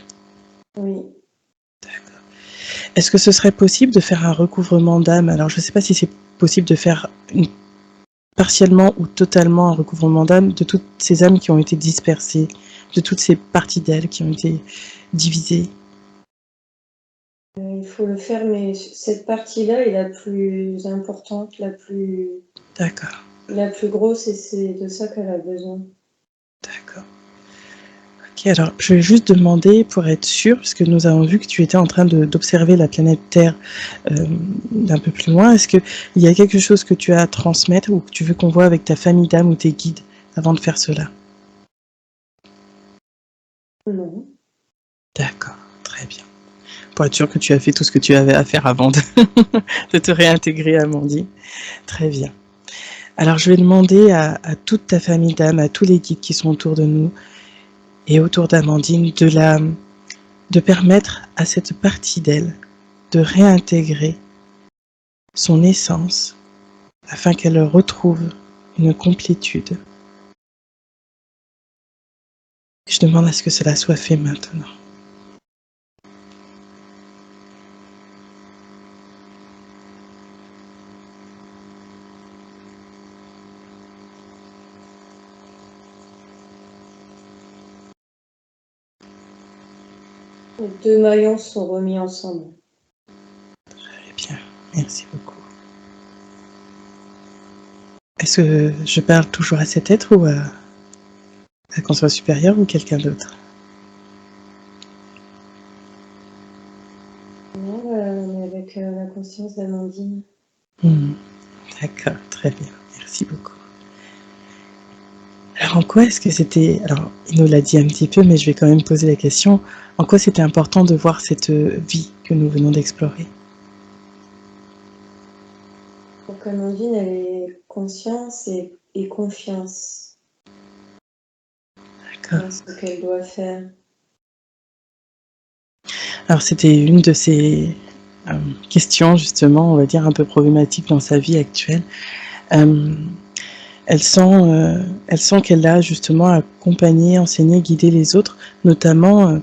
Oui. D'accord. Est-ce que ce serait possible de faire un recouvrement d'âme? Alors je ne sais pas si c'est possible de faire partiellement ou totalement un recouvrement d'âme de toutes ces âmes qui ont été dispersées, de toutes ces parties d'elles qui ont été divisées. Il faut le faire, mais cette partie-là est la plus importante, D'accord, la plus grosse, et c'est de ça qu'elle a besoin. d'accord. Ok, alors je vais juste demander pour être sûr, parce que nous avons vu que tu étais en train d'observer la planète Terre d'un peu plus loin. Est-ce qu'il y a quelque chose que tu as à transmettre ou que tu veux qu'on voit avec ta famille d'âmes ou tes guides avant de faire cela? Non. D'accord, très bien. Pour être sûr que tu as fait tout ce que tu avais à faire avant de te réintégrer, Amandine. Très bien. Alors je vais demander à toute ta famille d'âmes, à tous les guides qui sont autour de nous et autour d'Amandine de permettre à cette partie d'elle de réintégrer son essence afin qu'elle retrouve une complétude Je demande à ce que cela soit fait maintenant. Les deux maillons sont remis ensemble. Très bien, merci beaucoup. Est-ce que je parle toujours à cet être ou à la conscience supérieure ou quelqu'un d'autre? Non, on est avec la conscience d'Amandine. D'accord, très bien, merci beaucoup. Alors, en quoi est-ce que c'était... Alors, il nous l'a dit un petit peu, mais je vais quand même poser la question. En quoi c'était important de voir cette vie que nous venons d'explorer? Pour qu'Amandine ait conscience et confiance D'accord. dans ce qu'elle doit faire. Alors, c'était une de ces questions, justement, on va dire, un peu problématiques dans sa vie actuelle. Elle sent qu'elle a justement accompagné, enseigné, guidé les autres, notamment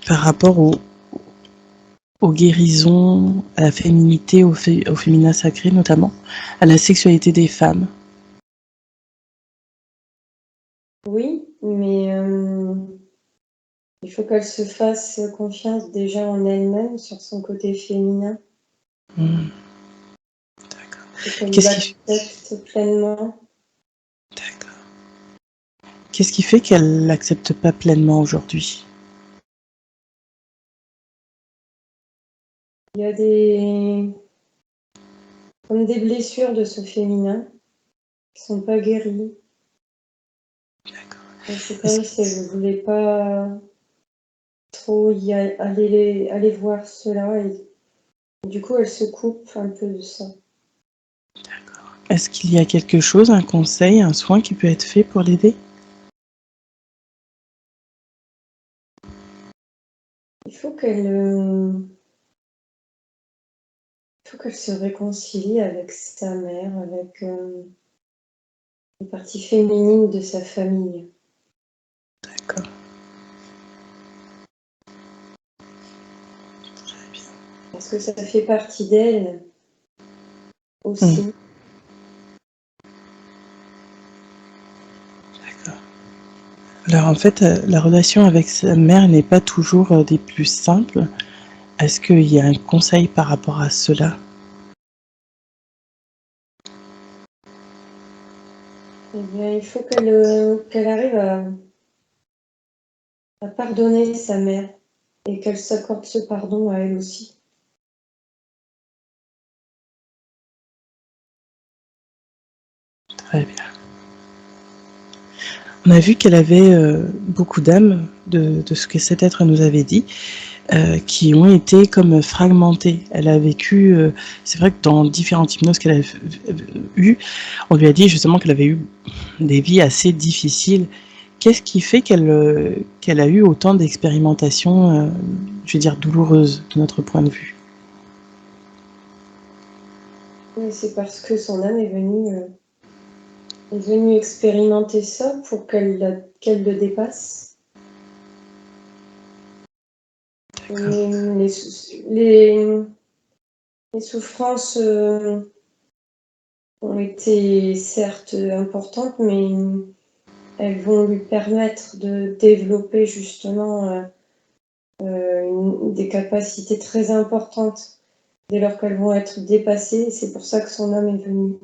par rapport aux guérisons, à la féminité, au féminin sacré notamment, à la sexualité des femmes. Oui, mais il faut qu'elle se fasse confiance déjà en elle-même, sur son côté féminin. D'accord. Et qu'elle Qu'est-ce qui... l'accepte pleinement. D'accord. Qu'est-ce qui fait qu'elle l'accepte pas pleinement aujourd'hui? Il y a comme des blessures de ce féminin qui sont pas guéries. D'accord. Et c'est comme si elle ne voulait pas trop aller voir cela. Et du coup, elle se coupe un peu de ça. D'accord. Est-ce qu'il y a quelque chose, un conseil, un soin qui peut être fait pour l'aider? Il faut qu'elle se réconcilie avec sa mère, avec les parties féminines de sa famille. D'accord. Très bien. Parce que ça fait partie d'elle aussi. D'accord. Alors en fait, la relation avec sa mère n'est pas toujours des plus simples. Est-ce qu'il y a un conseil par rapport à cela? Eh bien, il faut qu'elle arrive à pardonner sa mère et qu'elle s'accorde ce pardon à elle aussi. Très bien. On a vu qu'elle avait beaucoup d'âmes, de ce que cet être nous avait dit, qui ont été comme fragmentées. Elle a vécu, c'est vrai que dans différentes hypnoses qu'elle a eues, on lui a dit justement qu'elle avait eu des vies assez difficiles. Qu'est-ce qui fait qu'elle a eu autant d'expérimentations, je vais dire douloureuses, de notre point de vue? Mais c'est parce que son âme est venue expérimenter ça pour qu'elle le dépasse. Les souffrances ont été certes importantes, mais elles vont lui permettre de développer justement des capacités très importantes dès lors qu'elles vont être dépassées. Et c'est pour ça que son âme est venue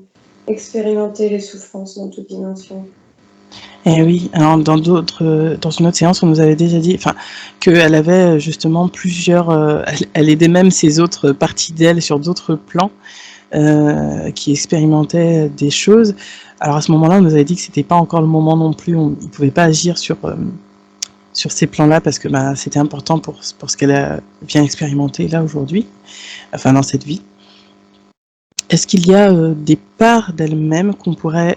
expérimenter les souffrances dans toute dimension. Eh oui, alors dans une autre séance, on nous avait déjà dit, enfin, qu'elle avait justement plusieurs, elle aidait même ses autres parties d'elle sur d'autres plans, qui expérimentaient des choses. Alors à ce moment-là, on nous avait dit que c'était pas encore le moment non plus, ils pouvaient pas agir sur ces plans-là parce que bah, c'était important pour ce qu'elle a bien expérimenté là aujourd'hui, enfin dans cette vie. Est-ce qu'il y a des parts d'elle-même qu'on pourrait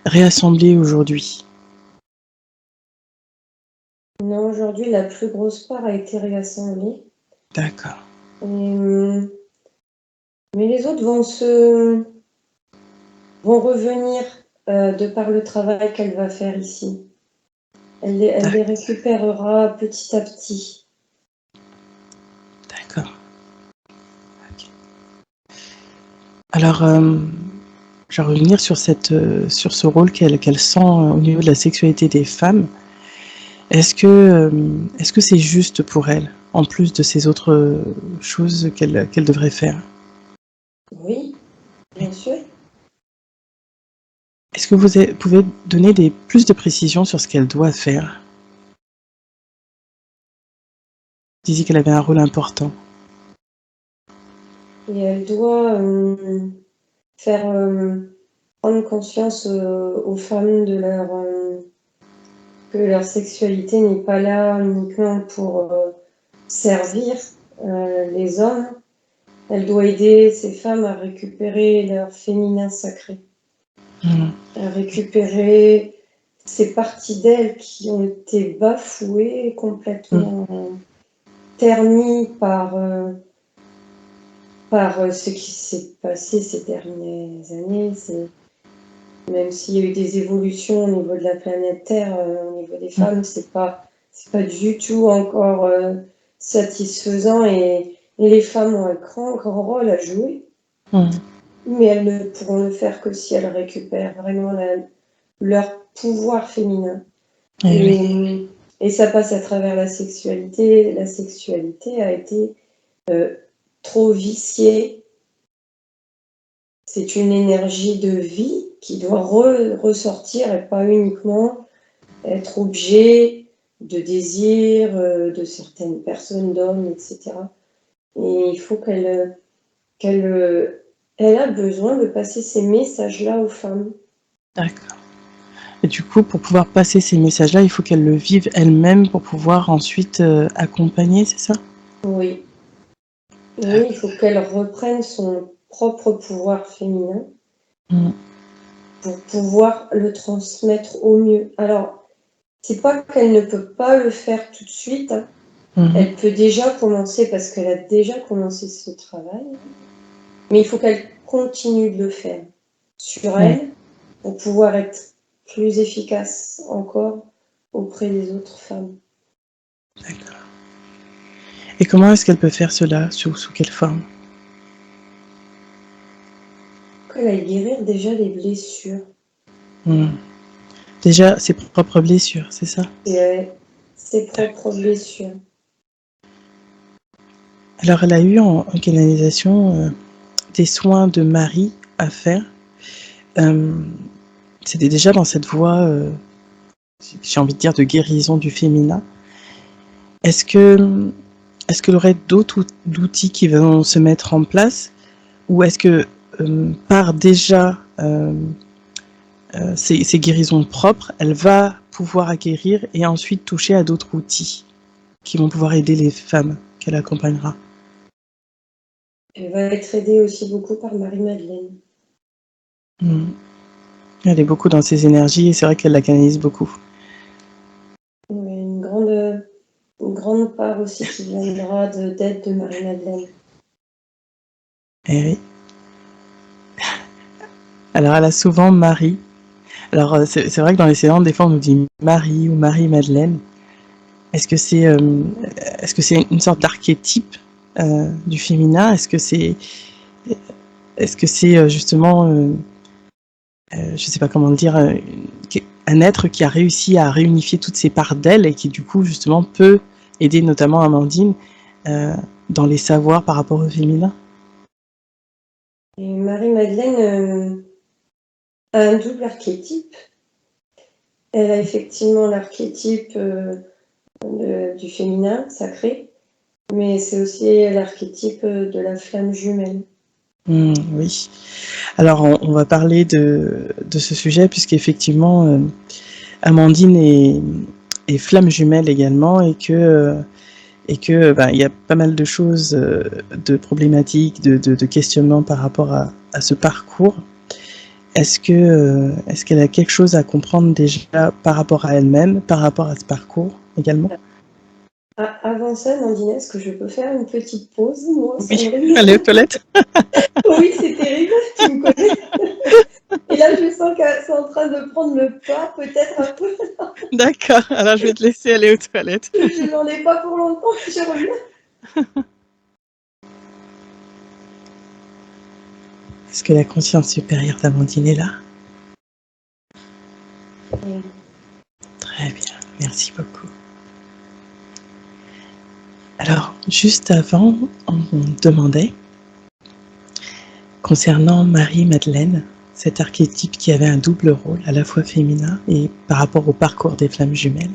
réassembler aujourd'hui? Non, aujourd'hui, la plus grosse part a été réassemblée. D'accord. Mais les autres vont revenir de par le travail qu'elle va faire ici. Elle les D'ac récupérera petit à petit. d'accord. OK. Alors, je vais revenir sur sur ce rôle qu'elle sent, au niveau de la sexualité des femmes. Est-ce que c'est juste pour elle, en plus de ces autres, choses qu'elle devrait faire? Oui, Oui. bien sûr. Est-ce que vous pouvez donner plus de précisions sur ce qu'elle doit faire? Vous disiez qu'elle avait un rôle important. Et elle doit, faire, prendre conscience, aux femmes de que leur sexualité n'est pas là uniquement pour, servir, les hommes. Elle doit aider ces femmes à récupérer leur féminin sacré, Mmh. à récupérer ces parties d'elles qui ont été bafouées, Mmh. complètement ternies par ce qui s'est passé ces dernières années. Même s'il y a eu des évolutions au niveau de la planète Terre, au niveau des Mmh. femmes, c'est pas du tout encore satisfaisant et les femmes ont un grand rôle à jouer, Mmh. mais elles ne pourront le faire que si elles récupèrent vraiment leur pouvoir féminin. Eh oui. Et ça passe à travers la sexualité. La sexualité a été trop viciée. C'est une énergie de vie qui doit ressortir et pas uniquement être objet de désir de certaines personnes, d'hommes, etc. Et il faut elle a besoin de passer ces messages-là aux femmes. D'accord. Et du coup, pour pouvoir passer ces messages-là, il faut qu'elle le vive elle-même pour pouvoir ensuite, accompagner, c'est ça? Oui, oui, il D'accord. faut qu'elle reprenne son propre pouvoir féminin Mmh. pour pouvoir le transmettre au mieux. Alors, c'est pas qu'elle ne peut pas le faire tout de suite, hein. Mmh mh. Elle peut déjà commencer parce qu'elle a déjà commencé ce travail, mais il faut qu'elle continue de le faire sur Mmh. elle pour pouvoir être plus efficace encore auprès des autres femmes. D'accord. Et comment est-ce qu'elle peut faire cela? Sous quelle forme? Qu'elle aille guérir déjà les blessures. Mmh. Déjà, ses propres blessures, c'est ça? Ses D'accord. propres blessures. Alors elle a eu en canalisation, des soins de mari à faire. Hem, C'était déjà dans cette voie, j'ai envie de dire de guérison du féminin. Est-ce que, est-ce qu'elle aurait d'autres outils qui vont se mettre en place? Ou est-ce que, par déjà, ses guérisons propres, elle va pouvoir acquérir et ensuite toucher à d'autres outils qui vont pouvoir aider les femmes qu'elle accompagnera? Elle va être aidée aussi beaucoup par Marie-Madeleine. Mmh. Elle est beaucoup dans ses énergies et c'est vrai qu'elle la canalise beaucoup. Oui, une grande part aussi qui viendra d'aide de Marie-Madeleine. Eh oui. Alors elle a souvent Marie. Alors, c'est vrai que dans les séances, des fois, on nous dit Marie ou Marie-Madeleine. Est-ce que c'est, est-ce que c'est une sorte d'archétype, du féminin? Est-ce que c'est, justement, je sais pas comment le dire, un être qui a réussi à réunifier toutes ces parts d'elle et qui, du coup, justement, peut aider notamment Amandine, heu, dans les savoirs par rapport au féminin? Et Marie-Madeleine a un double archétype. Elle a effectivement l'archétype du féminin sacré, mais c'est aussi l'archétype de la flamme jumelle. Mmh, oui. Alors on va parler de ce sujet puisqu'effectivement, Amandine est flamme jumelle également et que, ben, il y a pas mal de choses, de problématiques, de questionnements par rapport à ce parcours. Est-ce qu'elle a quelque chose à comprendre déjà par rapport à elle-même, par rapport à ce parcours également? Ah, avant ça, Nandina, est-ce que je peux faire une petite pause, moi, Oui, Sandrine? aller aux toilettes? Oui, c'est terrible, tu me connais. Et là, je sens que c'est en train de prendre le pas, peut-être un peu. D'accord, alors je vais te laisser aller aux toilettes. Je n'en ai pas pour longtemps, je reviens. Est-ce que la conscience supérieure d'Amandine est là? Oui. Très bien, merci beaucoup. Alors, juste avant, on me demandait, concernant Marie-Madeleine, cet archétype qui avait un double rôle, à la fois féminin et par rapport au parcours des flammes jumelles,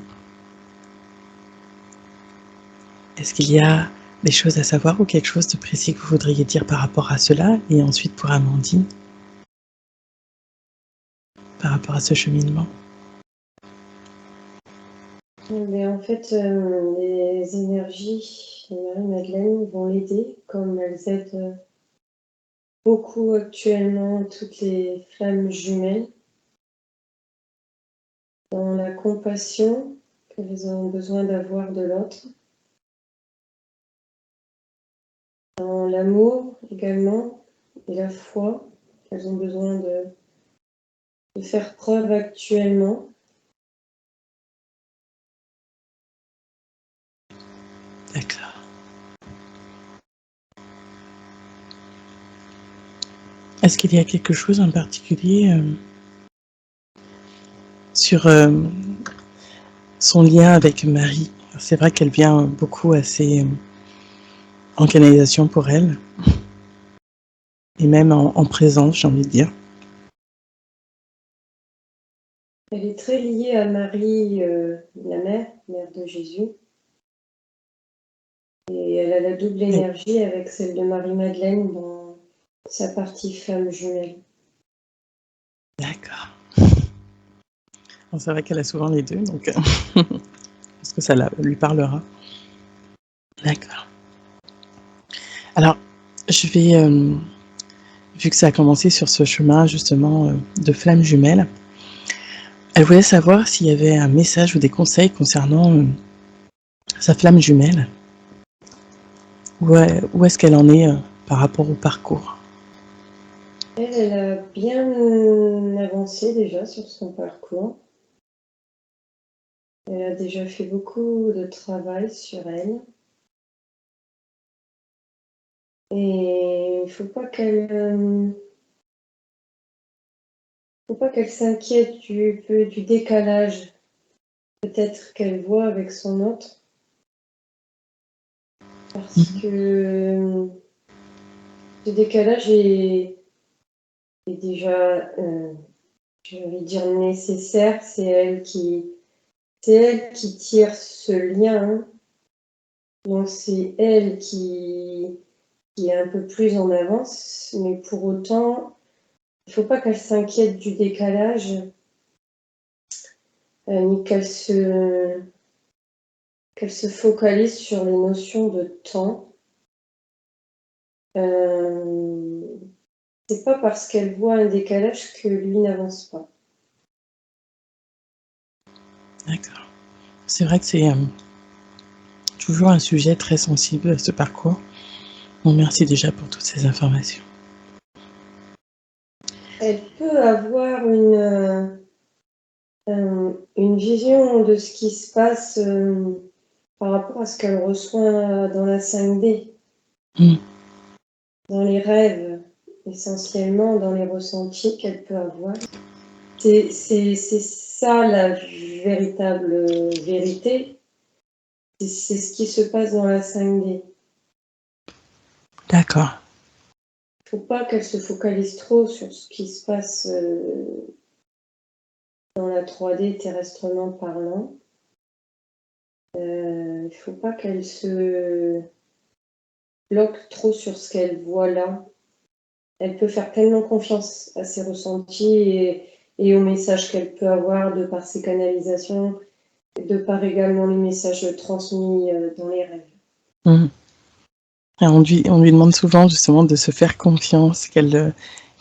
est-ce qu'il y a des choses à savoir ou quelque chose de précis que vous voudriez dire par rapport à cela? Et ensuite pour Amandine, par rapport à ce cheminement? Mais en fait, les énergies de Marie-Madeleine vont l'aider, comme elles aident beaucoup actuellement toutes les flammes jumelles, dans la compassion qu'elles ont besoin d'avoir de l'autre, dans l'amour également, et la foi qu'elles ont besoin de faire preuve actuellement. D'accord. Est-ce qu'il y a quelque chose en particulier sur son lien avec Marie? C'est vrai qu'elle vient beaucoup assez en canalisation pour elle, et même en présence, j'ai envie de dire. Elle est très liée à Marie, la mère de Jésus. Et elle a la double énergie avec celle de Marie-Madeleine dans sa partie femme jumelle. D'accord. Bon, c'est vrai qu'elle a souvent les deux, donc parce que ça lui parlera. D'accord. Alors, je vais, vu que ça a commencé sur ce chemin justement de flammes jumelles, elle voulait savoir s'il y avait un message ou des conseils concernant sa flamme jumelle. Où est-ce qu'elle en est par rapport au parcours? Elle a bien avancé déjà sur son parcours. Elle a déjà fait beaucoup de travail sur elle. Et il ne faut pas qu'elle s'inquiète du décalage peut-être qu'elle voit avec son autre. Parce que ce décalage est déjà, je vais dire nécessaire. C'est elle qui tire ce lien. Donc c'est elle qui est un peu plus en avance, mais pour autant, il ne faut pas qu'elle s'inquiète du décalage, ni qu'elle se focalise sur les notions de temps. C'est pas parce qu'elle voit un décalage que lui n'avance pas. D'accord. C'est vrai que c'est toujours un sujet très sensible, ce parcours. Bon, merci déjà pour toutes ces informations. Elle peut avoir une vision de ce qui se passe par rapport à ce qu'elle reçoit dans la 5D, dans les rêves, essentiellement dans les ressentis qu'elle peut avoir. C'est ça la véritable vérité. C'est ce qui se passe dans la 5D. D'accord. Il ne faut pas qu'elle se focalise trop sur ce qui se passe dans la 3D terrestrement parlant. Il ne faut pas qu'elle se bloque trop sur ce qu'elle voit là. Elle peut faire tellement confiance à ses ressentis et aux messages qu'elle peut avoir de par ses canalisations, de par également les messages transmis dans les rêves. On lui demande souvent justement de se faire confiance, qu'elle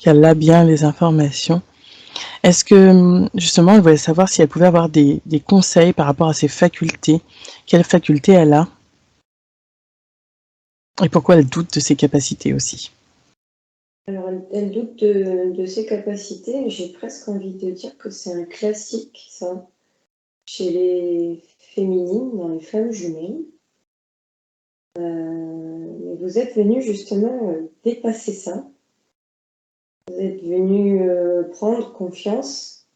a bien les informations. Est-ce que justement elle voulait savoir si elle pouvait avoir des conseils par rapport à ses facultés? Quelles facultés elle a? Et pourquoi elle doute de ses capacités aussi? Alors elle doute de ses capacités. J'ai presque envie de dire que c'est un classique, ça, chez les féminines, dans les flammes jumelles. Mais vous êtes venue justement dépasser ça. Vous êtes venue prendre confiance.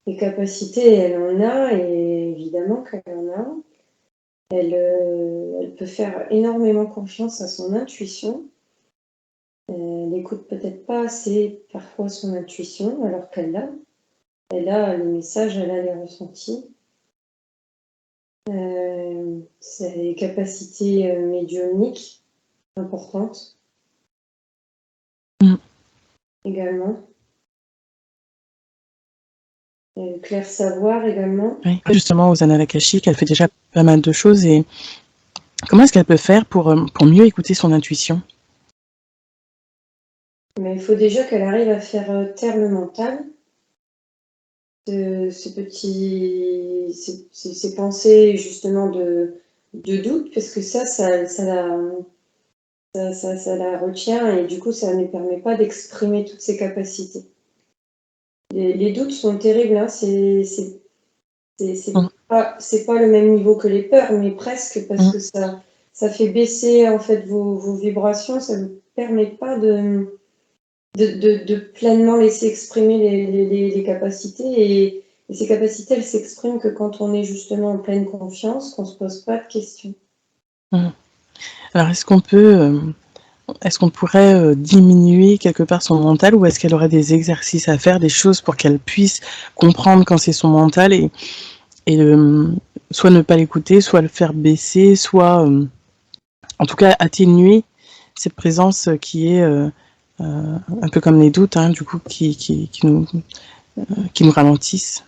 Les capacités, elle en a, et évidemment qu'elle en a. Elle peut faire énormément confiance à son intuition. Elle n'écoute peut-être pas assez parfois son intuition, alors qu'elle l'a. Elle a les messages, elle a les ressentis. C'est des capacités médiumniques importantes également. Claire savoir également. Oui, justement, aux annales akashiques, elle fait déjà pas mal de choses. Et comment est-ce qu'elle peut faire pour mieux écouter son intuition? Mais il faut déjà qu'elle arrive à faire taire le mental, ces pensées justement de doute, parce que ça la retient, et du coup ça ne permet pas d'exprimer toutes ses capacités. Les doutes sont terribles, hein. C'est pas le même niveau que les peurs, mais presque, parce que ça fait baisser en fait vos vibrations, ça ne vous permet pas de pleinement laisser exprimer les capacités, et ces capacités, elles s'expriment que quand on est justement en pleine confiance, qu'on ne se pose pas de questions. Alors est-ce qu'on pourrait diminuer quelque part son mental, ou est-ce qu'elle aurait des exercices à faire, des choses pour qu'elle puisse comprendre quand c'est son mental, et soit ne pas l'écouter, soit le faire baisser, soit en tout cas atténuer cette présence qui est un peu comme les doutes, hein, du coup, qui nous ralentissent.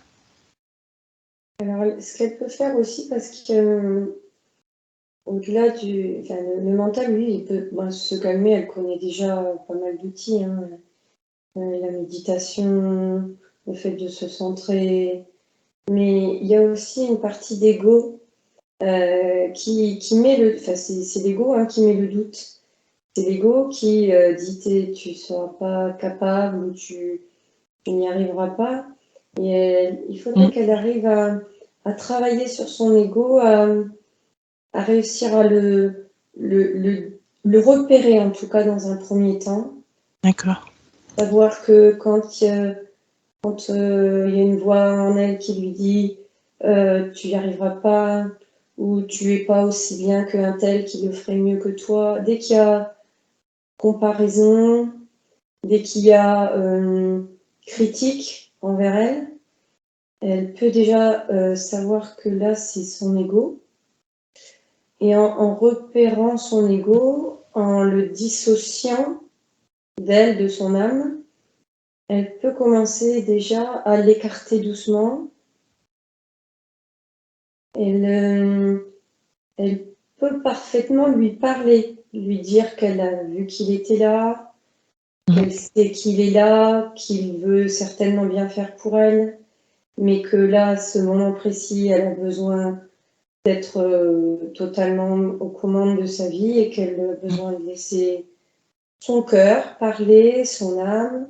Alors, ce qu'elle peut faire aussi, parce que au-delà le mental, lui, il peut se calmer. Elle connaît déjà pas mal d'outils, hein. La méditation, le fait de se centrer. Mais il y a aussi une partie d'ego qui met c'est l'ego, hein, qui met le doute. C'est l'ego qui dit tu ne seras pas capable, ou tu n'y arriveras pas. Et il faudrait qu'elle arrive à travailler sur son ego, à réussir à le repérer, en tout cas dans un premier temps. D'accord. Savoir que quand il y a une voix en elle qui lui dit tu n'y arriveras pas, ou tu es pas aussi bien qu'un tel qui le ferait mieux que toi, dès qu'il y a comparaison, dès qu'il y a critique envers elle, elle peut déjà savoir que là c'est son ego. Et en repérant son ego, en le dissociant d'elle, de son âme, elle peut commencer déjà à l'écarter doucement. Elle peut parfaitement lui parler, lui dire qu'elle a vu qu'il était là, qu'elle sait qu'il est là, qu'il veut certainement bien faire pour elle, mais que là, à ce moment précis, elle a besoin d'être totalement aux commandes de sa vie, et qu'elle a besoin de laisser son cœur parler, son âme,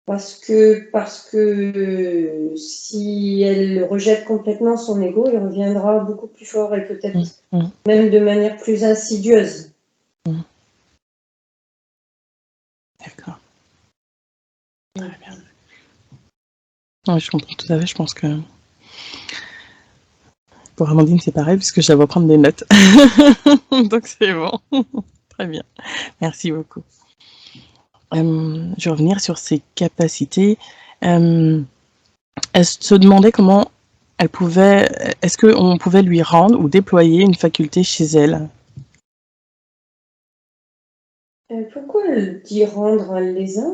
parce que si elle rejette complètement son ego, il reviendra beaucoup plus fort, et peut-être même de manière plus insidieuse. D'accord. Très bien. Ouais, je comprends tout à fait. Je pense que pour Amandine, c'est pareil, puisque je la vois prendre des notes. Donc c'est bon. Très bien. Merci beaucoup. Je vais revenir sur ses capacités. Elle se demandait comment est-ce qu'on pouvait lui rendre ou déployer une faculté chez elle? Pourquoi elle dit rendre? Elle les a?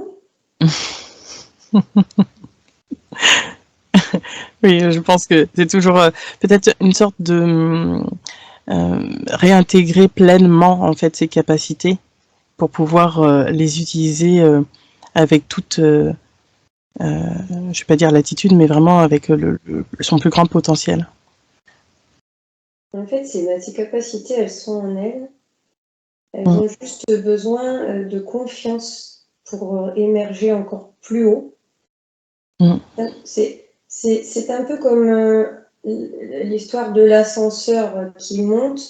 Oui, je pense que c'est toujours peut-être une sorte de réintégrer pleinement en fait ses capacités pour pouvoir les utiliser avec toute, je vais pas dire l'attitude, mais vraiment avec son plus grand potentiel. En fait, ces capacités, elles sont en elle. Elles ont juste besoin de confiance pour émerger encore plus haut. C'est un peu comme l'histoire de l'ascenseur qui monte,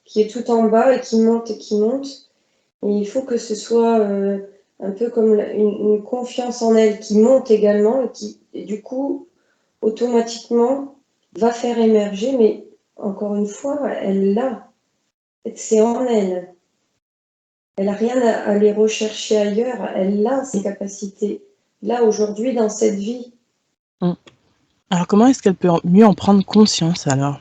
qui est tout en bas et qui monte et qui monte. Et il faut que ce soit un peu comme une confiance en elle qui monte également et qui, et du coup, automatiquement, va faire émerger, mais encore une fois, elle l'a. C'est en elle. Elle n'a rien à aller rechercher ailleurs. Elle a ses capacités. Là, aujourd'hui, dans cette vie. Alors, comment est-ce qu'elle peut mieux en prendre conscience, alors?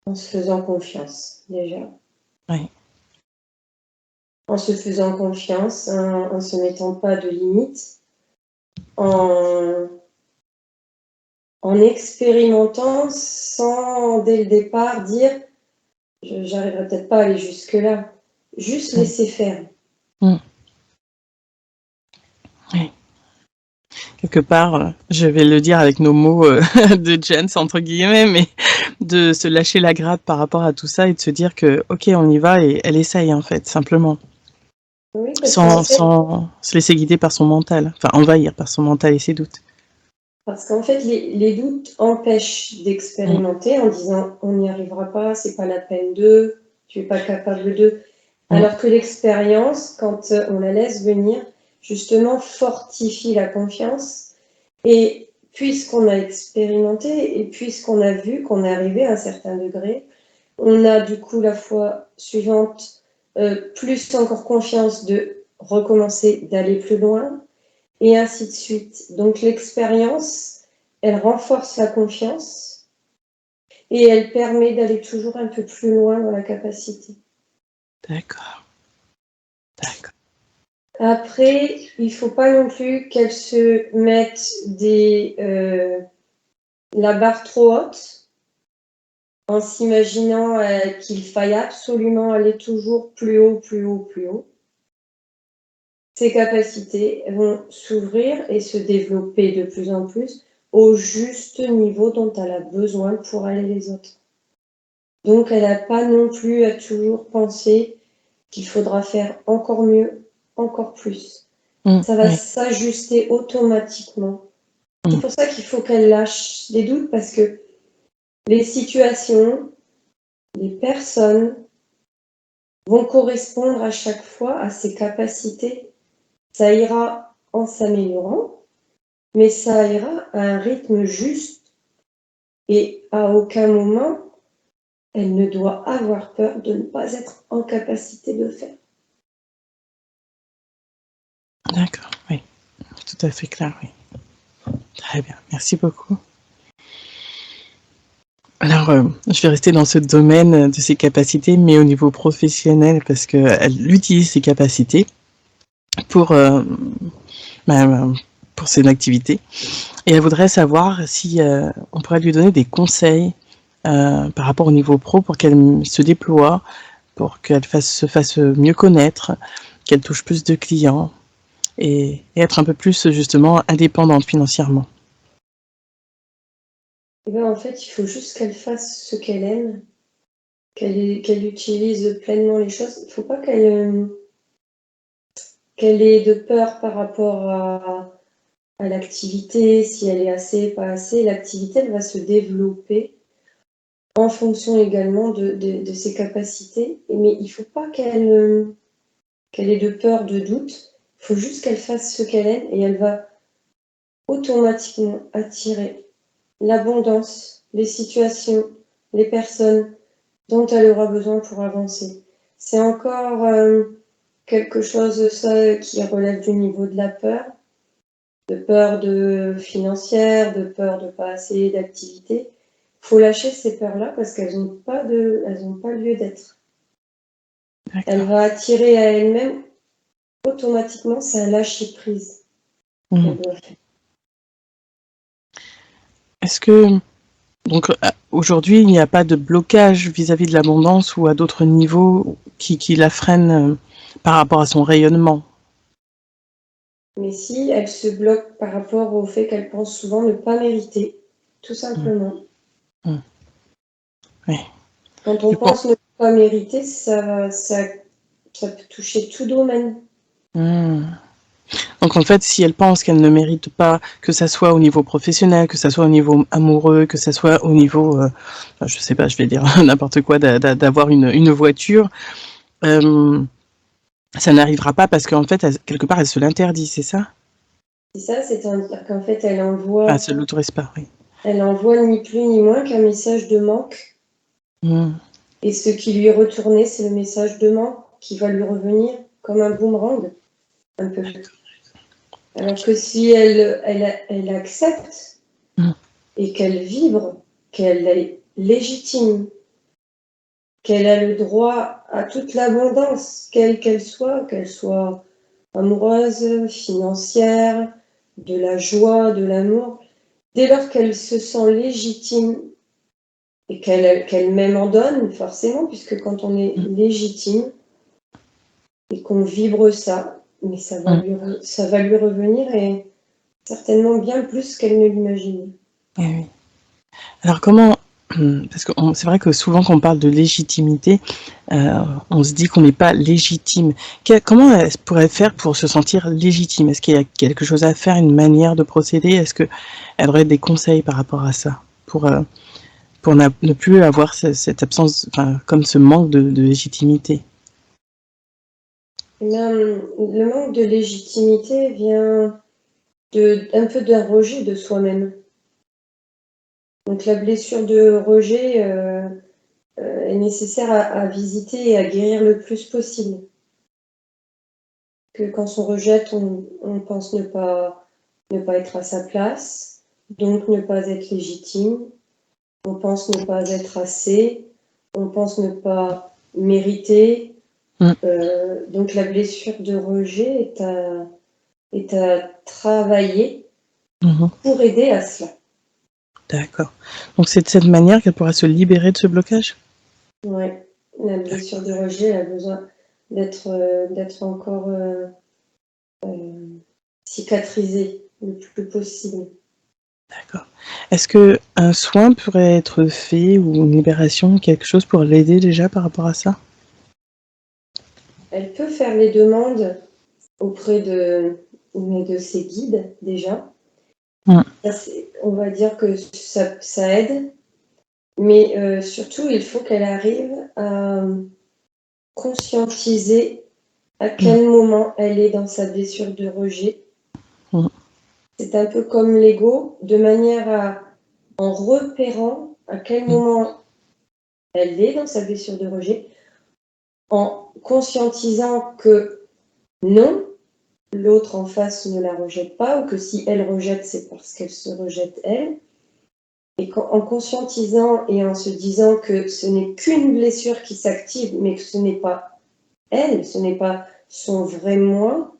En se faisant confiance, déjà. Oui. En se faisant confiance, en se mettant pas de limites, en expérimentant sans, dès le départ, dire j'arriverai peut-être pas à aller jusque-là. Juste laisser faire. Oui. Quelque part, je vais le dire avec nos mots de Jens, entre guillemets, mais de se lâcher la grappe par rapport à tout ça et de se dire que, ok, on y va et elle essaye, en fait, simplement. Oui, parce sans se laisser guider par son mental, enfin envahir par son mental et ses doutes. Parce qu'en fait, les doutes empêchent d'expérimenter en disant on n'y arrivera pas, c'est pas la peine de, tu es pas capable de. Alors que l'expérience, quand on la laisse venir, justement fortifie la confiance. Et puisqu'on a expérimenté et puisqu'on a vu qu'on est arrivé à un certain degré, on a du coup la fois suivante plus encore confiance de recommencer, d'aller plus loin, et ainsi de suite. Donc l'expérience, elle renforce la confiance et elle permet d'aller toujours un peu plus loin dans la capacité. D'accord. D'accord. Après, il ne faut pas non plus qu'elle se mette la barre trop haute en s'imaginant qu'il faille absolument aller toujours plus haut, plus haut, plus haut. Ses capacités vont s'ouvrir et se développer de plus en plus au juste niveau dont elle a besoin pour aller les autres. Donc, elle n'a pas non plus à toujours penser qu'il faudra faire encore mieux, encore plus. Ça va s'ajuster automatiquement. C'est pour ça qu'il faut qu'elle lâche les doutes parce que les situations, les personnes vont correspondre à chaque fois à ses capacités. Ça ira en s'améliorant, mais ça ira à un rythme juste et à aucun moment elle ne doit avoir peur de ne pas être en capacité de faire. D'accord, oui. Tout à fait clair, oui. Très bien, merci beaucoup. Alors, je vais rester dans ce domaine de ses capacités, mais au niveau professionnel, parce qu'elle utilise ses capacités pour, pour ses activités. Et elle voudrait savoir si on pourrait lui donner des conseils par rapport au niveau pro pour qu'elle se déploie, pour qu'elle se fasse mieux connaître, qu'elle touche plus de clients et être un peu plus justement indépendante financièrement. Et bien, en fait, il faut juste qu'elle fasse ce qu'elle aime, qu'elle utilise pleinement les choses. Il ne faut pas qu'elle ait de peur par rapport à l'activité, si elle est assez, pas assez. L'activité, elle va se développer en fonction également de ses capacités. Mais il ne faut pas qu'elle ait de peur, de doute. Il faut juste qu'elle fasse ce qu'elle aime et elle va automatiquement attirer l'abondance, les situations, les personnes dont elle aura besoin pour avancer. C'est encore quelque chose ça, qui relève du niveau de la peur de financière, de peur de pas assez d'activité. Il faut lâcher ces peurs-là parce qu'elles n'ont pas lieu d'être. Elle va attirer à elle-même automatiquement, c'est un lâcher prise qu'elle doit faire. Est-ce que donc aujourd'hui il n'y a pas de blocage vis-à-vis de l'abondance ou à d'autres niveaux qui la freinent par rapport à son rayonnement? Mais si elle se bloque par rapport au fait qu'elle pense souvent ne pas mériter, tout simplement. Oui. Quand on Et pour... pense ne pas mériter, ça peut toucher tout domaine. Hmm. Donc en fait, si elle pense qu'elle ne mérite pas, que ça soit au niveau professionnel, que ça soit au niveau amoureux, que ça soit au niveau, je sais pas, je vais dire n'importe quoi, d'avoir une voiture, ça n'arrivera pas parce qu'en fait, quelque part, elle se l'interdit, c'est ça? C'est ça, c'est-à-dire qu'en fait, Elle se l'autorise pas, oui. elle envoie ni plus ni moins qu'un message de manque. Et ce qui lui est retourné, c'est le message de manque qui va lui revenir comme un boomerang, un peu. Alors que si elle accepte Mm. et qu'elle vibre, qu'elle est légitime, qu'elle a le droit à toute l'abondance, quelle qu'elle soit amoureuse, financière, de la joie, de l'amour, dès lors qu'elle se sent légitime et qu'elle-même en donne, forcément, puisque quand on est légitime et qu'on vibre ça, mais ça va lui revenir et certainement bien plus qu'elle ne l'imagine. Eh oui. Alors comment, parce que c'est vrai que souvent quand on parle de légitimité, on se dit qu'on n'est pas légitime. Comment elle pourrait faire pour se sentir légitime? Est-ce qu'il y a quelque chose à faire, une manière de procéder? Est-ce qu'elle aurait des conseils par rapport à ça pour ne plus avoir cette absence, enfin, comme ce manque de légitimité? Le manque de légitimité vient un peu d'un rejet de soi-même. Donc la blessure de rejet est nécessaire à visiter et à guérir le plus possible. Que quand on rejette, on pense ne pas être à sa place, donc ne pas être légitime, on pense ne pas être assez, on pense ne pas mériter. Donc la blessure de rejet est à travailler pour aider à cela. D'accord. Donc c'est de cette manière qu'elle pourra se libérer de ce blocage? Oui, la blessure de rejet a besoin d'être encore cicatrisée le plus possible. D'accord. Est-ce qu'un soin pourrait être fait ou une libération, quelque chose pour l'aider déjà par rapport à ça? Elle peut faire les demandes auprès de ses guides déjà. On va dire que ça aide, mais surtout il faut qu'elle arrive à conscientiser à quel moment elle est dans sa blessure de rejet. C'est un peu comme l'ego, de manière à, en repérant à quel moment elle est dans sa blessure de rejet, en conscientisant que non, l'autre en face ne la rejette pas, ou que si elle rejette, c'est parce qu'elle se rejette elle. Et en conscientisant et en se disant que ce n'est qu'une blessure qui s'active, mais que ce n'est pas elle, ce n'est pas son vrai moi,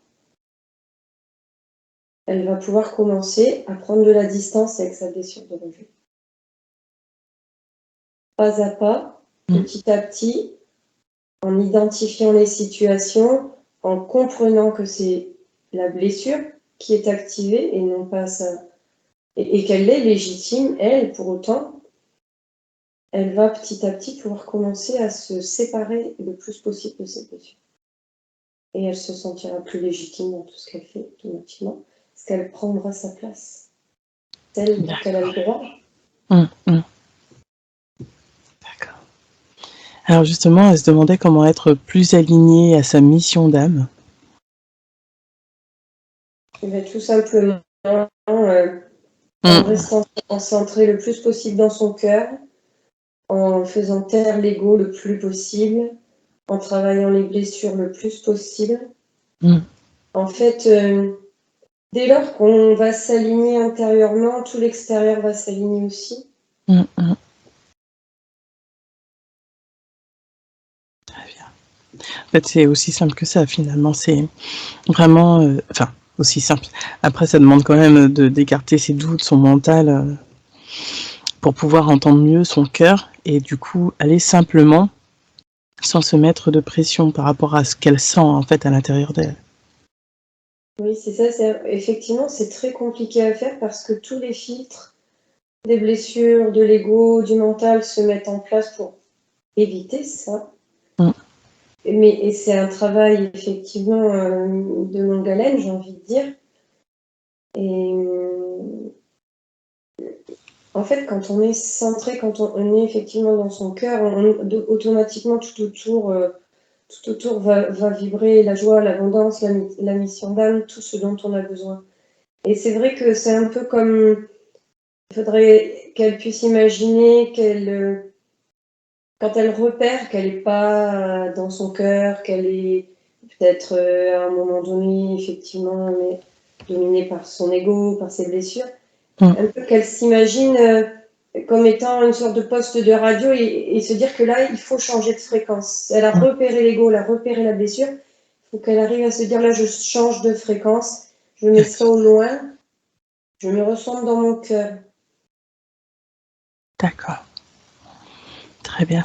elle va pouvoir commencer à prendre de la distance avec sa blessure de rejet. Pas à pas, petit à petit, en identifiant les situations, en comprenant que c'est la blessure qui est activée et non pas ça, et qu'elle est légitime, elle, pour autant, elle va petit à petit pouvoir commencer à se séparer le plus possible de cette blessure. Et elle se sentira plus légitime dans tout ce qu'elle fait automatiquement, parce qu'elle prendra sa place, celle qu'elle a le droit. D'accord. Alors justement, elle se demandait comment être plus alignée à sa mission d'âme. Et bien, tout simplement, en restant concentré le plus possible dans son cœur, en faisant taire l'ego le plus possible, en travaillant les blessures le plus possible. En fait, dès lors qu'on va s'aligner intérieurement, tout l'extérieur va s'aligner aussi. Très bien. En fait, c'est aussi simple que ça, finalement. C'est vraiment... enfin, aussi simple. Après, ça demande quand même d'écarter ses doutes, son mental, pour pouvoir entendre mieux son cœur et du coup aller simplement sans se mettre de pression par rapport à ce qu'elle sent en fait à l'intérieur d'elle. Oui, c'est ça. Effectivement, c'est très compliqué à faire parce que tous les filtres des blessures, de l'ego, du mental se mettent en place pour éviter ça. Mmh. Et c'est un travail effectivement de longue haleine, j'ai envie de dire. Et en fait, quand on est centré, quand on est effectivement dans son cœur, automatiquement tout autour va vibrer la joie, l'abondance, la mission d'âme, tout ce dont on a besoin. Et c'est vrai que c'est un peu comme, il faudrait qu'elle puisse imaginer quand elle repère qu'elle n'est pas dans son cœur, qu'elle est peut-être à un moment donné, effectivement, dominée par son ego, par ses blessures, un peu qu'elle s'imagine comme étant une sorte de poste de radio et se dire que là, il faut changer de fréquence. Elle a repéré l'ego, elle a repéré la blessure, il faut qu'elle arrive à se dire là, je change de fréquence, je mets ça au loin, je me ressens dans mon cœur. D'accord. Très bien.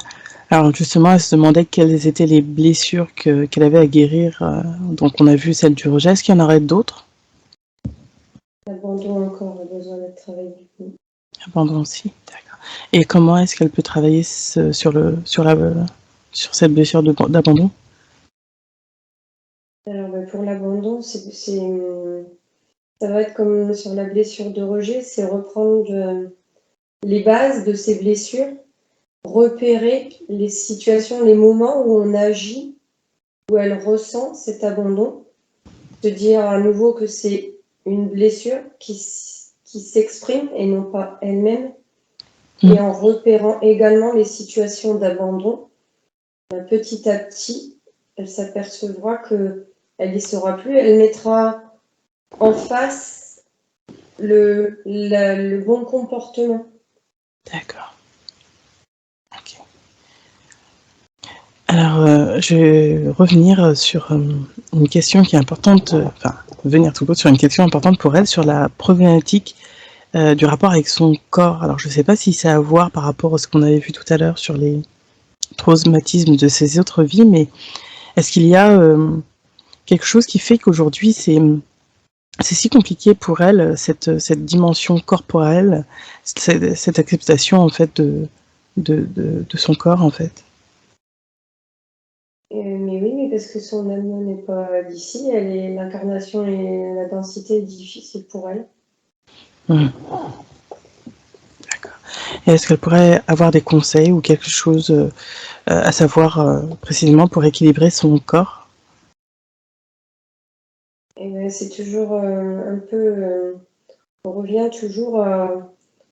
Alors justement, elle se demandait quelles étaient les blessures qu'elle avait à guérir. Donc on a vu celle du rejet. Est-ce qu'il y en aurait d'autres? L'abandon encore a besoin d'être travaillé. Abandon aussi, d'accord. Et comment est-ce qu'elle peut travailler sur cette blessure d'abandon? Alors pour l'abandon, ça va être comme sur la blessure de rejet, c'est reprendre les bases de ces blessures, repérer les situations, les moments où on agit, où elle ressent cet abandon, se dire à nouveau que c'est une blessure qui s'exprime et non pas elle-même, et en repérant également les situations d'abandon, petit à petit, elle s'apercevra qu'elle n'y sera plus, elle mettra en face le bon comportement. D'accord. Ok. Alors, je vais revenir sur une question qui est importante, venir tout court sur une question importante pour elle, sur la problématique du rapport avec son corps. Alors, je ne sais pas si ça a à voir par rapport à ce qu'on avait vu tout à l'heure sur les traumatismes de ses autres vies, mais est-ce qu'il y a quelque chose qui fait qu'aujourd'hui c'est si compliqué pour elle, cette dimension corporelle, cette acceptation en fait de son corps en fait? Mais oui, mais parce que son âme n'est pas d'ici, l'incarnation et la densité est difficile pour elle. D'accord. Et est-ce qu'elle pourrait avoir des conseils ou quelque chose à savoir précisément pour équilibrer son corps? Et ben, c'est toujours un peu. On revient toujours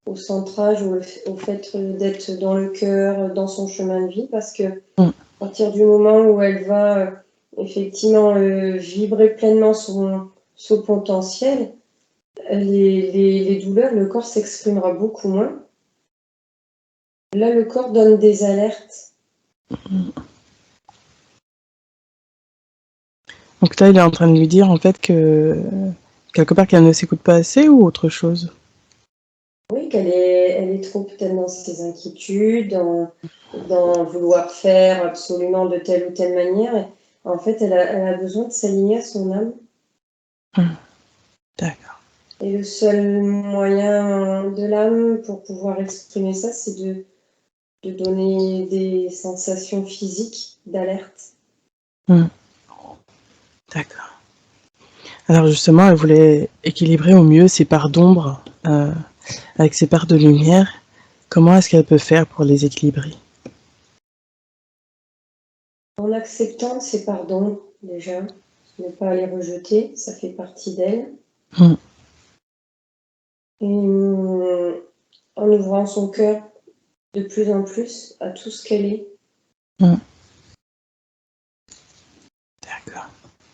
au centrage, au fait d'être dans le cœur, dans son chemin de vie, parce que à partir du moment où elle va effectivement vibrer pleinement son potentiel, les douleurs, le corps s'exprimera beaucoup moins. Là, le corps donne des alertes. Donc là, il est en train de lui dire en fait que quelque part qu'elle ne s'écoute pas assez ou autre chose? Oui, elle est trop peut-être dans ses inquiétudes, dans vouloir faire absolument de telle ou telle manière. Et en fait, elle a besoin de s'aligner à son âme. D'accord. Et le seul moyen de l'âme pour pouvoir exprimer ça, c'est de donner des sensations physiques d'alerte. D'accord. Alors justement, elle voulait équilibrer au mieux ses parts d'ombre avec ses parts de lumière. Comment est-ce qu'elle peut faire pour les équilibrer? En acceptant ses pardons, déjà, ne pas les rejeter, ça fait partie d'elle. Et en ouvrant son cœur de plus en plus à tout ce qu'elle est. D'accord.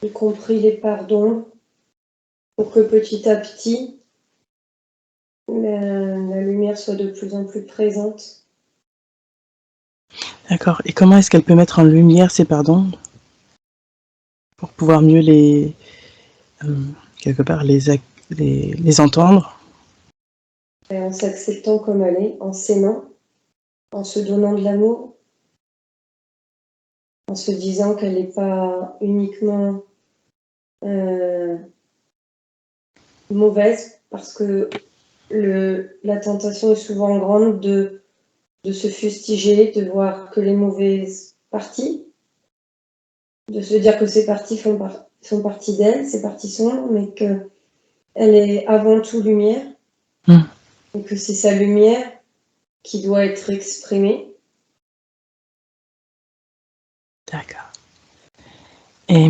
Y compris les pardons, pour que petit à petit, la lumière soit de plus en plus présente. D'accord. Et comment est-ce qu'elle peut mettre en lumière ces pardons pour pouvoir mieux quelque part, les entendre? Et en s'acceptant comme elle est, en s'aimant, en se donnant de l'amour, en se disant qu'elle n'est pas uniquement mauvaise, parce que la tentation est souvent grande de de se fustiger, de voir que les mauvaises parties, de se dire que ces parties font partie d'elle, ces parties sombres, mais qu'elle est avant tout lumière, et que c'est sa lumière qui doit être exprimée. D'accord. Et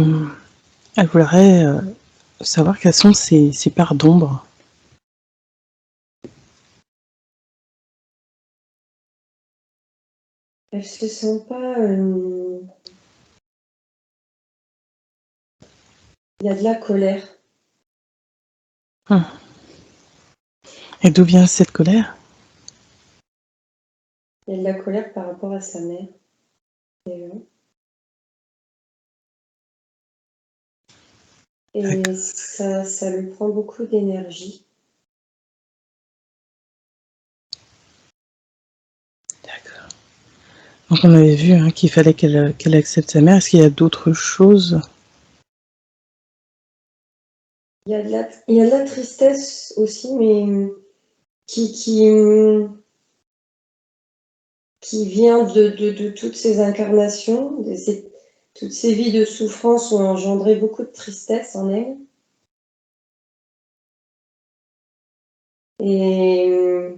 elle voudrait savoir quelles sont ces parts d'ombre. Elle se sent pas... Il y a de la colère. Et d'où vient cette colère? Il y a de la colère par rapport à sa mère. Et ça lui prend beaucoup d'énergie. D'accord. Donc on avait vu qu'il fallait qu'elle accepte sa mère. Est-ce qu'il y a d'autres choses? Il y a de la tristesse aussi, mais qui vient de toutes ces incarnations. Toutes ces vies de souffrance ont engendré beaucoup de tristesse en elle. Et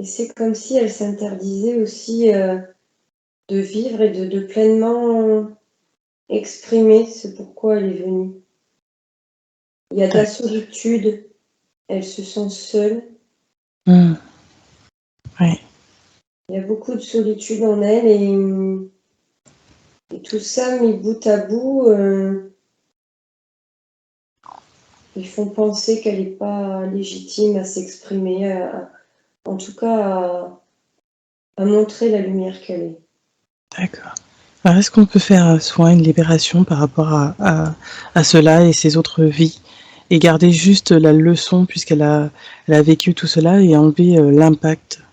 c'est comme si elle s'interdisait aussi de vivre et de pleinement exprimer ce pourquoi elle est venue. Il y a de la solitude, elle se sent seule. Oui. Il y a beaucoup de solitude en elle et tout ça mis bout à bout, ils font penser qu'elle n'est pas légitime à s'exprimer, en tout cas à montrer la lumière qu'elle est. D'accord. Alors est-ce qu'on peut faire soit une libération par rapport à cela et ses autres vies et garder juste la leçon puisqu'elle a vécu tout cela et enlever l'impact?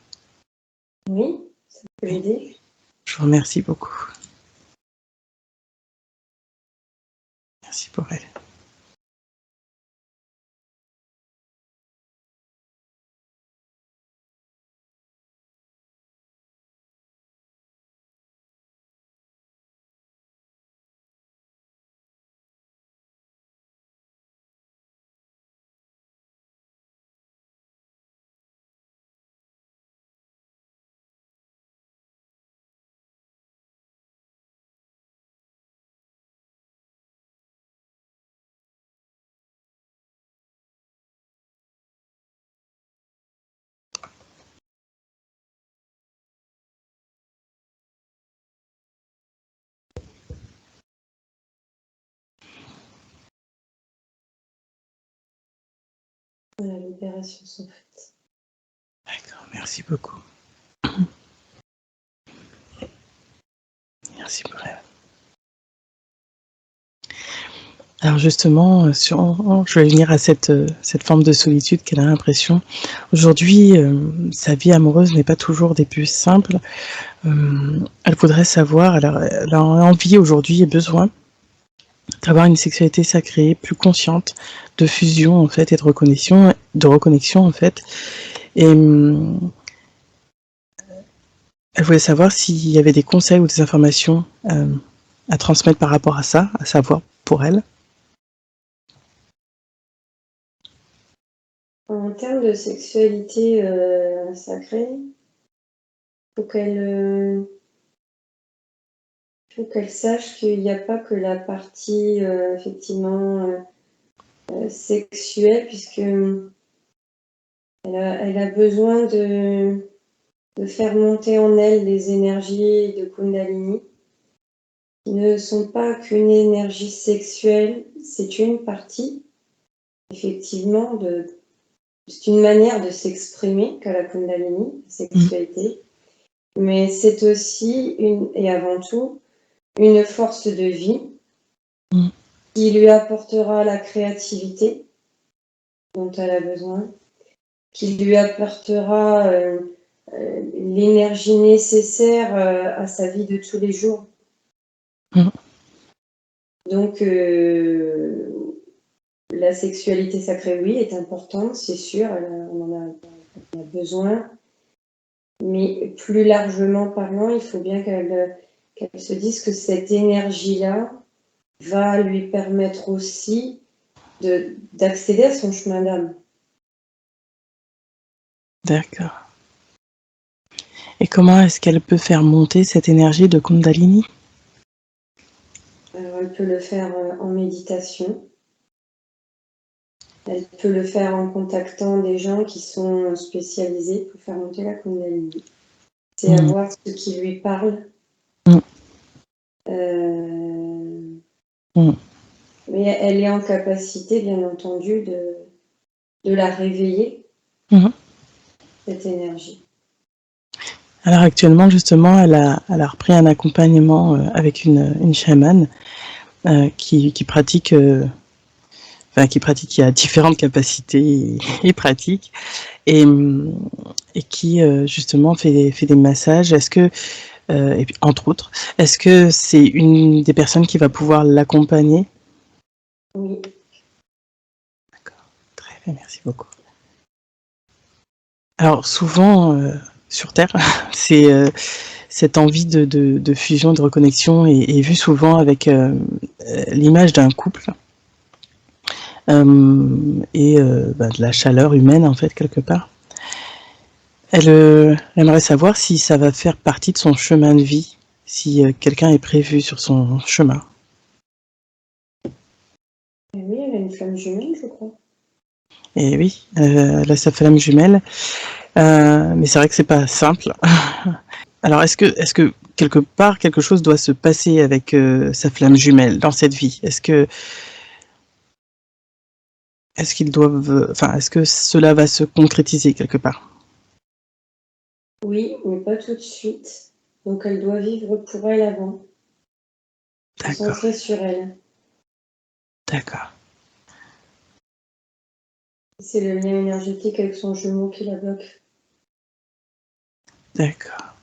Oui, ça peut aider. Je vous remercie beaucoup. Merci pour elle. La libération sont faites. D'accord, merci beaucoup. Merci pour elle. Alors justement, je vais venir à cette forme de solitude qu'elle a l'impression. Aujourd'hui, sa vie amoureuse n'est pas toujours des plus simples. Elle voudrait savoir, elle a envie aujourd'hui et besoin d'avoir une sexualité sacrée, plus consciente, de fusion en fait et de reconnexion en fait. Et elle voulait savoir s'il y avait des conseils ou des informations à transmettre par rapport à ça, à savoir pour elle. En termes de sexualité sacrée, faut qu'elle sache qu'il n'y a pas que la partie effectivement sexuelle, puisque elle a besoin de faire monter en elle les énergies de Kundalini, qui ne sont pas qu'une énergie sexuelle, c'est une partie, effectivement, c'est une manière de s'exprimer que la Kundalini, la sexualité, mais c'est aussi et avant tout, une force de vie qui lui apportera la créativité dont elle a besoin, qui lui apportera l'énergie nécessaire à sa vie de tous les jours. Donc, la sexualité sacrée, oui, est importante, c'est sûr, on en a besoin. Mais plus largement parlant, il faut bien qu'elle se dise que cette énergie-là va lui permettre aussi d'accéder à son chemin d'âme. D'accord. Et comment est-ce qu'elle peut faire monter cette énergie de Kundalini? Alors, elle peut le faire en méditation. Elle peut le faire en contactant des gens qui sont spécialisés pour faire monter la Kundalini. C'est avoir ce qui lui parle. Mais elle est en capacité, bien entendu, de la réveiller, cette énergie. Alors actuellement, justement, elle a repris un accompagnement avec une chamane qui pratique, qui a différentes capacités et pratiques, et qui justement fait des massages. Est-ce que, et puis, entre autres, est-ce que c'est une des personnes qui va pouvoir l'accompagner? Oui. D'accord, très bien, merci beaucoup. Alors souvent, sur Terre, c'est cette envie de fusion, de reconnexion est vue souvent avec l'image d'un couple et de la chaleur humaine, en fait, quelque part. Elle aimerait savoir si ça va faire partie de son chemin de vie, si quelqu'un est prévu sur son chemin. Oui, elle a une flamme jumelle, je crois. Et oui, elle a sa flamme jumelle, mais c'est vrai que c'est pas simple. Alors, est-ce que quelque part quelque chose doit se passer avec sa flamme jumelle dans cette vie? Est-ce qu'ils doivent, enfin, est-ce que cela va se concrétiser quelque part? Oui, mais pas tout de suite. Donc elle doit vivre pour elle avant. Se centrer sur elle. D'accord. C'est le lien énergétique avec son jumeau qui la bloque. D'accord.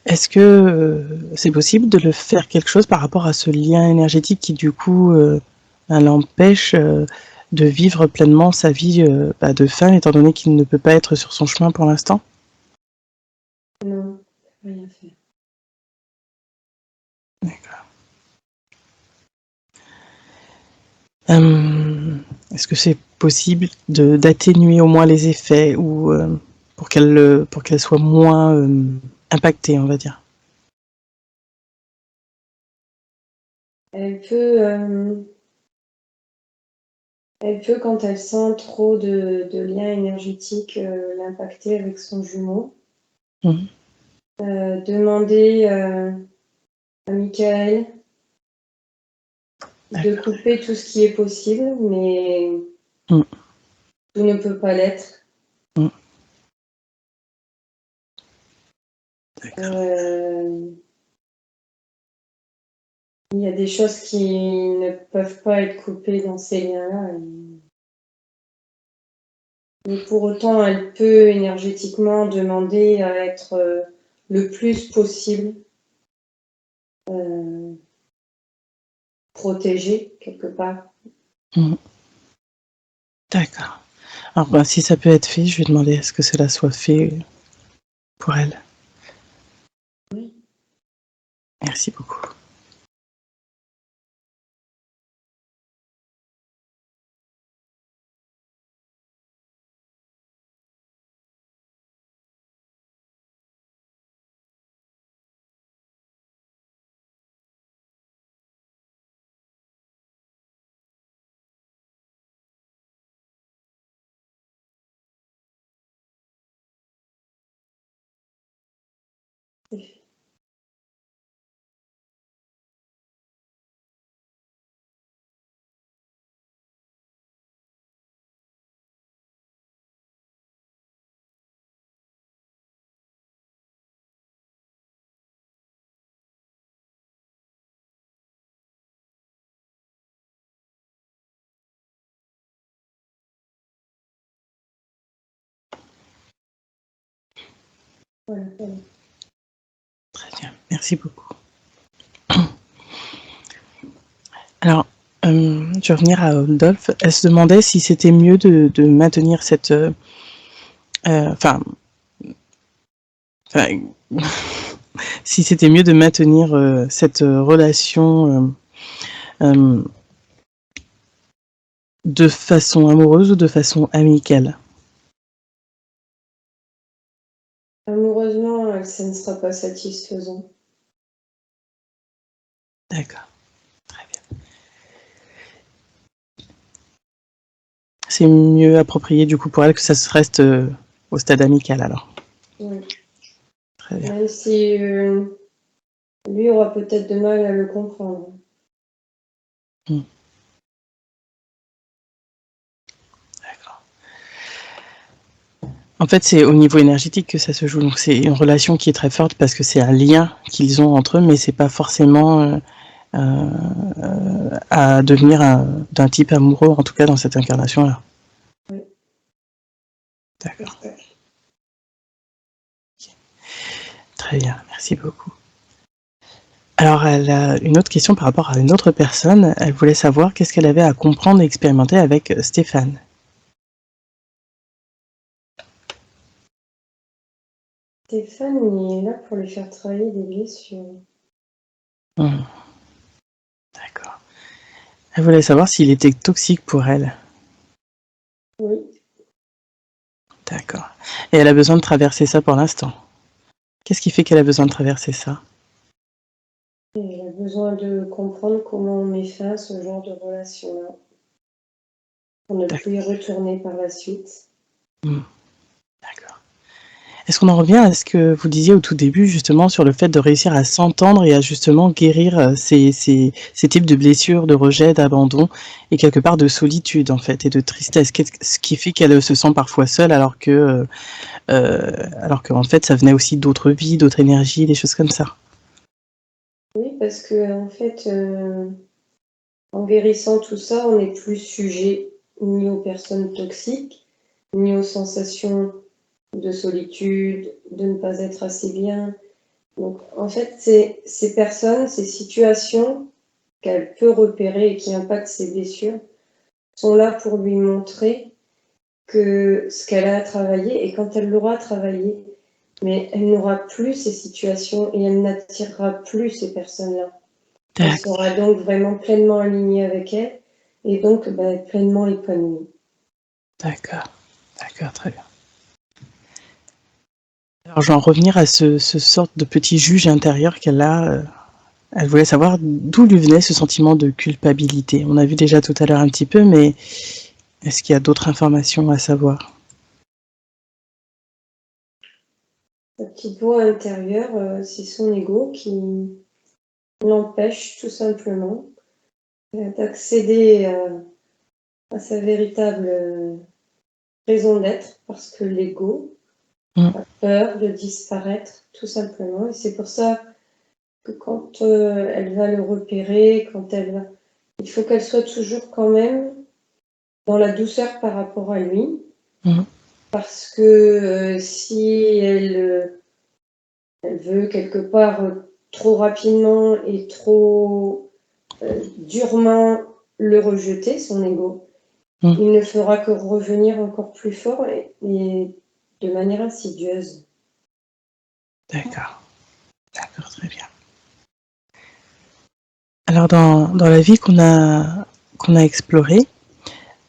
Est-ce que c'est possible de le faire quelque chose par rapport à ce lien énergétique qui, du coup, l'empêche de vivre pleinement sa vie de femme, étant donné qu'il ne peut pas être sur son chemin pour l'instant? Non, rien faire. D'accord. Est-ce que c'est possible d'atténuer au moins les effets ou pour qu'elle soit moins impactée, on va dire? Elle peut, quand elle sent trop de lien énergétique, l'impacter avec son jumeau. Demander à Michael de couper tout ce qui est possible, mais tout ne peut pas l'être. Il y a des choses qui ne peuvent pas être coupées dans ces liens-là. Mais pour autant, elle peut énergétiquement demander à être le plus possible protégée, quelque part. D'accord. Alors, si ça peut être fait, je vais demander à ce que cela soit fait pour elle. Oui. Merci beaucoup. Voilà. Très bien, merci beaucoup. Alors, je vais revenir à Rodolphe. Elle se demandait si c'était mieux de maintenir cette... Enfin, si c'était mieux de maintenir cette relation de façon amoureuse ou de façon amicale? Amoureusement, ça ne sera pas satisfaisant. D'accord, très bien. C'est mieux approprié du coup pour elle que ça se reste au stade amical alors. Oui. Très bien. Même si lui aura peut-être de mal à le comprendre. D'accord. En fait, c'est au niveau énergétique que ça se joue. Donc, c'est une relation qui est très forte parce que c'est un lien qu'ils ont entre eux, mais c'est pas forcément à devenir d'un type amoureux, en tout cas dans cette incarnation-là. Oui. D'accord. Très bien, merci beaucoup. Alors, elle a une autre question par rapport à une autre personne. Elle voulait savoir qu'est-ce qu'elle avait à comprendre et expérimenter avec Stéphane. Stéphane, il est là pour lui faire travailler des blessures. D'accord. Elle voulait savoir s'il était toxique pour elle. Oui. D'accord. Et elle a besoin de traverser ça pour l'instant. Qu'est-ce qui fait qu'elle a besoin de traverser ça? Et elle a besoin de comprendre comment on met fin à ce genre de relation-là, pour ne plus y retourner par la suite. D'accord. Est-ce qu'on en revient à ce que vous disiez au tout début, justement, sur le fait de réussir à s'entendre et à justement guérir ces types de blessures, de rejet, d'abandon et quelque part de solitude, en fait, et de tristesse, ce qui fait qu'elle se sent parfois seule alors qu'en fait, ça venait aussi d'autres vies, d'autres énergies, des choses comme ça. Oui, parce que en fait, en guérissant tout ça, on n'est plus sujet ni aux personnes toxiques, ni aux sensations de solitude, de ne pas être assez bien. Donc, en fait, ces personnes, ces situations qu'elle peut repérer et qui impactent ses blessures sont là pour lui montrer que ce qu'elle a à travailler, et quand elle l'aura travaillé, mais elle n'aura plus ces situations et elle n'attirera plus ces personnes-là. Elle sera donc vraiment pleinement alignée avec elle et donc pleinement épanouie. D'accord, d'accord, très bien. Alors, je vais en revenir à ce sorte de petit juge intérieur qu'elle a. Elle voulait savoir d'où lui venait ce sentiment de culpabilité. On a vu déjà tout à l'heure un petit peu, mais est-ce qu'il y a d'autres informations à savoir? Sa petite voix intérieure, c'est son ego qui l'empêche tout simplement d'accéder à sa véritable raison d'être, parce que l'ego a peur de disparaître tout simplement. Et c'est pour ça que quand elle va le repérer, il faut qu'elle soit toujours quand même dans la douceur par rapport à lui. Parce que si elle veut quelque part trop rapidement et trop durement le rejeter, son ego, il ne fera que revenir encore plus fort et de manière insidieuse. D'accord, d'accord, très bien. Alors dans la vie qu'on a explorée,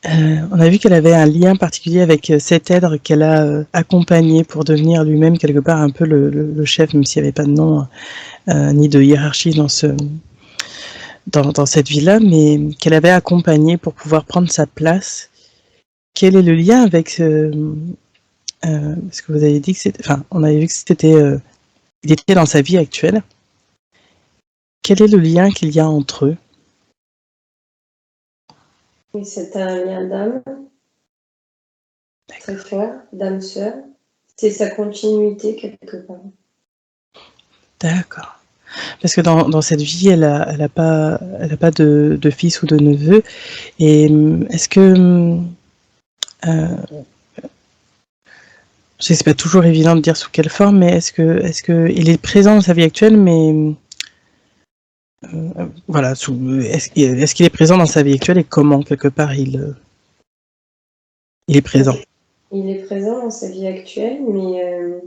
on a vu qu'elle avait un lien particulier avec cet être qu'elle a accompagné pour devenir lui-même quelque part un peu le chef, même s'il n'y avait pas de nom ni de hiérarchie dans cette vie-là, mais qu'elle avait accompagné pour pouvoir prendre sa place. Quel est le lien avec parce que vous avez dit que c'était, enfin, on avait vu que c'était, il était dans sa vie actuelle. Quel est le lien qu'il y a entre eux? Oui, c'est un lien d'âme très fort, d'âme-sœur. C'est sa continuité quelque part. D'accord. Parce que dans cette vie, elle a pas de fils ou de neveu. Et est-ce que je sais que c'est pas toujours évident de dire sous quelle forme, mais est-ce que il est présent dans sa vie actuelle, mais voilà, est-ce qu'il est présent dans sa vie actuelle et comment quelque part il est présent? Il est présent dans sa vie actuelle, mais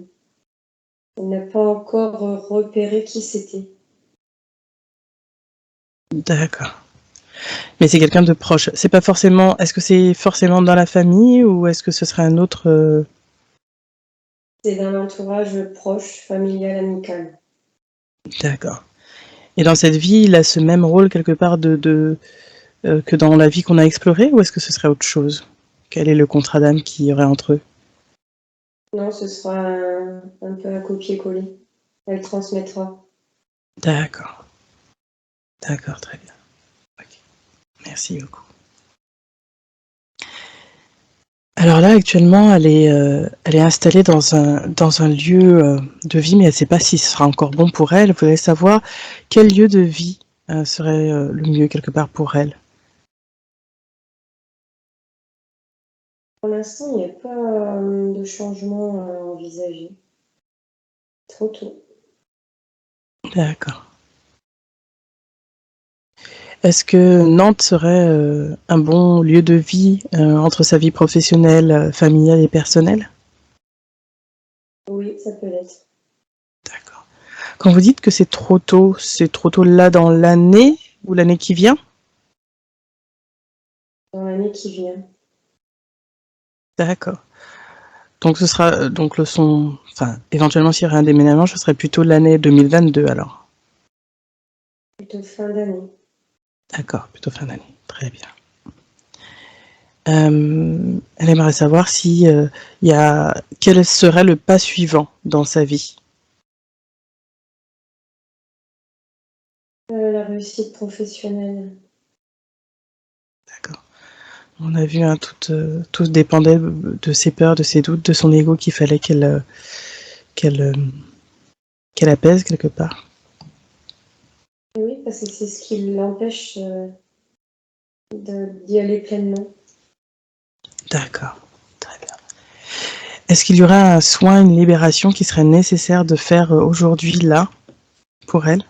Elle n'a pas encore repéré qui c'était. D'accord. Mais c'est quelqu'un de proche. C'est pas forcément. Est-ce que c'est forcément dans la famille ou est-ce que ce serait un autre C'est d'un entourage proche, familial, amical. D'accord. Et dans cette vie, il a ce même rôle quelque part que dans la vie qu'on a explorée ou est-ce que ce serait autre chose? Quel est le contrat d'âme qu'il y aurait entre eux? Non, ce sera un peu un copier-coller. Elle transmettra. D'accord. D'accord, très bien. Ok. Merci beaucoup. Alors là, actuellement, elle est installée dans un lieu de vie, mais elle ne sait pas si ce sera encore bon pour elle. Elle voudrait savoir quel lieu de vie serait le mieux quelque part pour elle. Pour l'instant, il n'y a pas de changement envisagé. Trop tôt. D'accord. Est-ce que Nantes serait un bon lieu de vie entre sa vie professionnelle, familiale et personnelle? Oui, ça peut l'être. D'accord. Quand vous dites que c'est trop tôt là dans l'année ou l'année qui vient? Dans l'année qui vient. D'accord. Donc ce sera donc enfin éventuellement s'il y aurait un déménagement, ce serait plutôt l'année 2022 alors. Plutôt fin d'année. D'accord, plutôt fin d'année. Très bien. Elle aimerait savoir si il y a quel serait le pas suivant dans sa vie. La réussite professionnelle. D'accord. On a vu, hein, tout dépendait de ses peurs, de ses doutes, de son ego qu'il fallait qu'elle, qu'elle apaise quelque part. Oui, parce que c'est ce qui l'empêche d'y aller pleinement. D'accord, très bien. Est-ce qu'il y aurait un soin, une libération qui serait nécessaire de faire aujourd'hui, là, pour elle,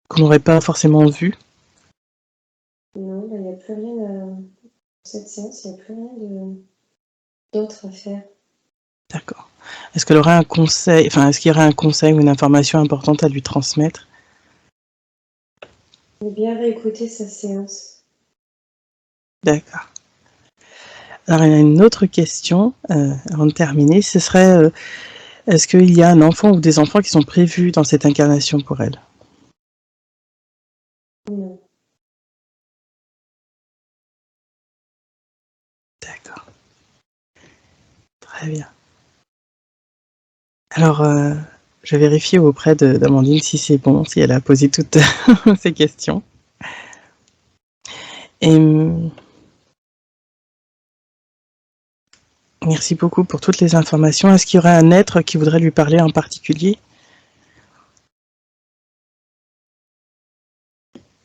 qu'on n'aurait pas forcément vu? Non, il n'y a plus rien à cette séance, il n'y a plus rien d'autre à faire. D'accord. Est-ce qu'elle aurait un conseil, enfin, est-ce qu'il y aurait un conseil ou une information importante à lui transmettre? Il faut bien réécouter sa séance. D'accord. Alors, il y a une autre question, avant de terminer, ce serait, est-ce qu'il y a un enfant ou des enfants qui sont prévus dans cette incarnation pour elle? Non. D'accord. Très bien. Alors, je vais vérifier auprès d'Amandine si c'est bon, si elle a posé toutes ces questions. Et merci beaucoup pour toutes les informations. Est-ce qu'il y aurait un être qui voudrait lui parler en particulier?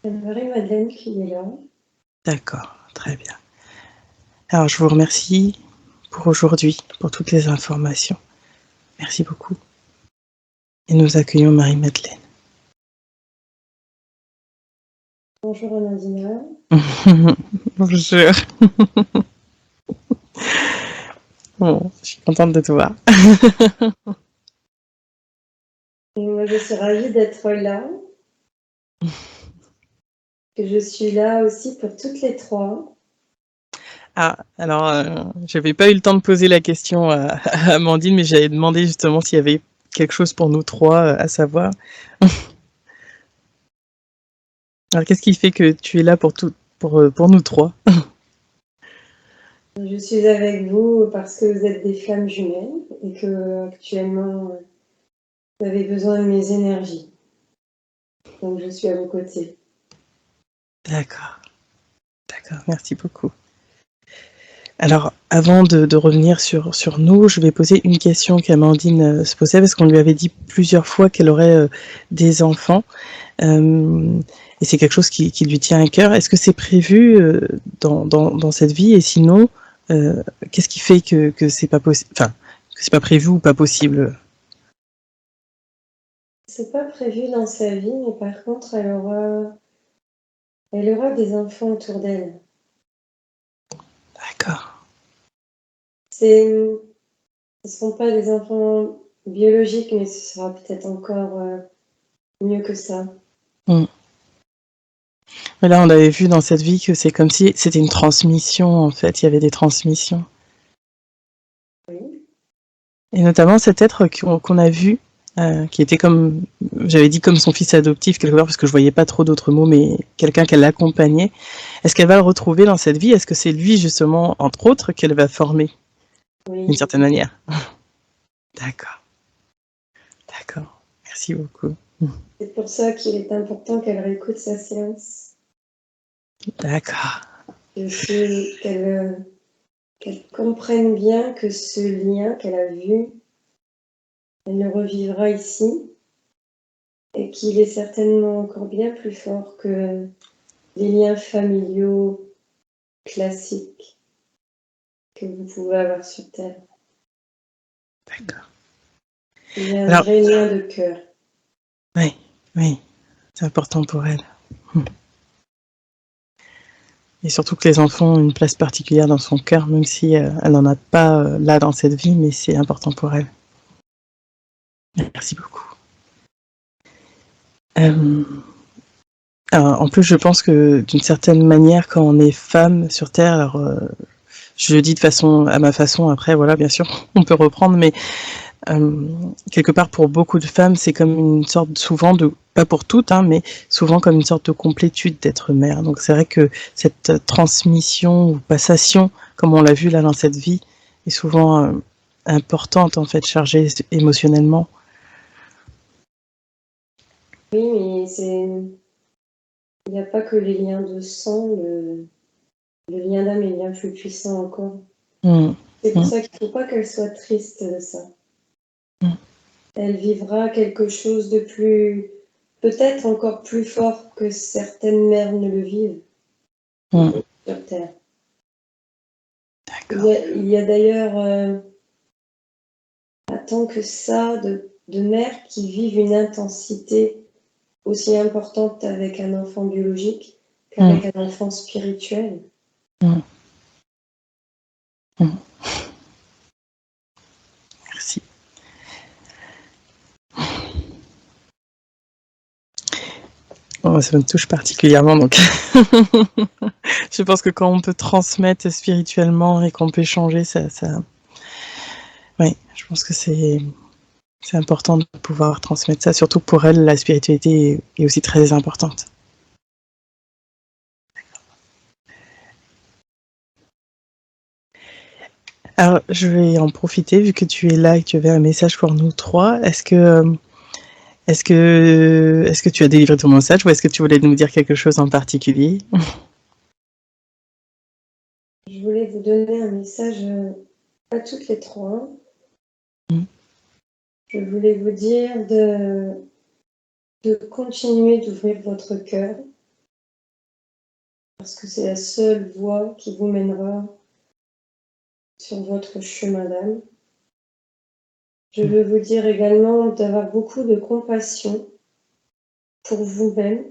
Marie-Madeleine qui est là. D'accord, très bien. Alors, je vous remercie pour aujourd'hui, pour toutes les informations. Merci beaucoup. Et nous accueillons Marie-Madeleine. Bonjour Anandina. Bonjour. Bon, je suis contente de te voir. Et moi, je suis ravie d'être là. Que je suis là aussi pour toutes les trois. Ah, alors, j'avais pas eu le temps de poser la question à Amandine, mais j'avais demandé justement s'il y avait quelque chose pour nous trois à savoir. Alors, qu'est-ce qui fait que tu es là pour nous trois? Je suis avec vous parce que vous êtes des flammes jumelles et que actuellement vous avez besoin de mes énergies. Donc je suis à vos côtés. D'accord, d'accord, merci beaucoup. Alors, avant de revenir sur nous, je vais poser une question qu'Amandine se posait parce qu'on lui avait dit plusieurs fois qu'elle aurait des enfants. Et c'est quelque chose qui lui tient à cœur. Est-ce que c'est prévu dans cette vie? Et sinon, qu'est-ce qui fait que c'est pas possible, enfin, que c'est pas prévu ou pas possible? C'est pas prévu dans sa vie, mais par contre, elle aura des enfants autour d'elle. D'accord. Ce ne seront pas des enfants biologique, mais ce sera peut-être encore mieux que ça. Mais là, on avait vu dans cette vie que c'est comme si c'était une transmission, en fait, il y avait des transmissions. Oui. Et notamment cet être qu'on a vu, qui était comme, j'avais dit comme son fils adoptif quelque part, parce que je voyais pas trop d'autres mots, mais quelqu'un qu'elle accompagnait. Est-ce qu'elle va le retrouver dans cette vie? Est-ce que c'est lui, justement, entre autres, qu'elle va former, Oui. d'une certaine manière? D'accord. D'accord. Merci beaucoup. C'est pour ça qu'il est important qu'elle réécoute sa séance. D'accord. Qu'elle comprenne bien que ce lien qu'elle a vu, elle le revivra ici, et qu'il est certainement encore bien plus fort que les liens familiaux classiques que vous pouvez avoir sur Terre. D'accord. Il y a un Alors, vrai lien de cœur. oui, oui, c'est important pour elle. Et surtout que les enfants ont une place particulière dans son cœur, même si elle n'en a pas là dans cette vie, mais c'est important pour elle. Merci beaucoup. Alors, en plus, je pense que d'une certaine manière, quand on est femme sur Terre, alors je le dis de façon à ma façon, après, voilà, bien sûr, on peut reprendre, mais quelque part pour beaucoup de femmes, c'est comme une sorte souvent de, pas pour toutes, hein, mais souvent comme une sorte de complétude d'être mère. Donc c'est vrai que cette transmission ou passation, comme on l'a vu là dans cette vie, est souvent importante en fait, chargée émotionnellement. Oui, mais il n'y a pas que les liens de sang, le lien d'âme est bien plus puissant encore. C'est pour ça qu'il ne faut pas qu'elle soit triste de ça. Elle vivra quelque chose de plus, peut-être encore plus fort que certaines mères ne le vivent sur Terre. Il y a d'ailleurs pas tant que ça de mères qui vivent une intensité aussi importante avec un enfant biologique qu'avec un enfant spirituel. Merci. Oh, ça me touche particulièrement, donc je pense que quand on peut transmettre spirituellement et qu'on peut échanger, oui, je pense que c'est important de pouvoir transmettre ça, surtout pour elle, la spiritualité est aussi très importante. Alors, je vais en profiter, vu que tu es là et que tu avais un message pour nous trois. Est-ce que tu as délivré ton message ou est-ce que tu voulais nous dire quelque chose en particulier? Je voulais vous donner un message à toutes les trois. Je voulais vous dire de continuer d'ouvrir votre cœur, parce que c'est la seule voie qui vous mènera sur votre chemin d'âme. Je veux vous dire également d'avoir beaucoup de compassion pour vous-même,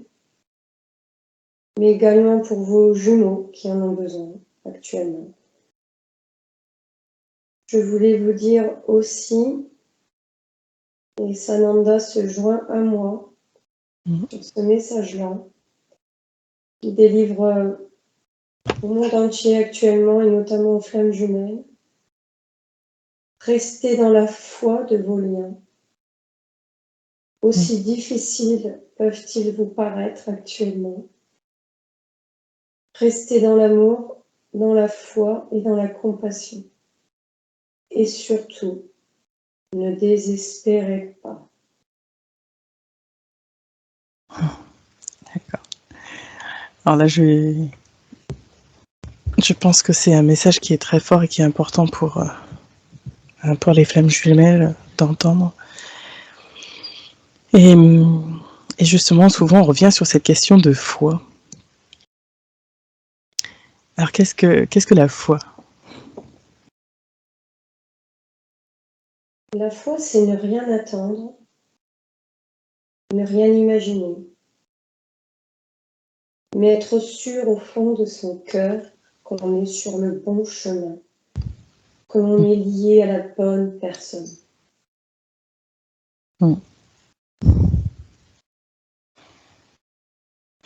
mais également pour vos jumeaux qui en ont besoin actuellement. Je voulais vous dire aussi, et Sananda se joint à moi sur ce message-là, qui délivre au monde entier actuellement, et notamment aux flammes jumelles. Restez dans la foi de vos liens. Aussi difficiles peuvent-ils vous paraître actuellement. Restez dans l'amour, dans la foi et dans la compassion. Et surtout, ne désespérez pas. D'accord. Alors là, je pense que c'est un message qui est très fort et qui est important pour les flammes jumelles d'entendre. Et justement, souvent, on revient sur cette question de foi. Alors, qu'est-ce que la foi? La foi, c'est ne rien attendre, ne rien imaginer, mais être sûr au fond de son cœur qu'on est sur le bon chemin, qu'on est lié à la bonne personne. Mm.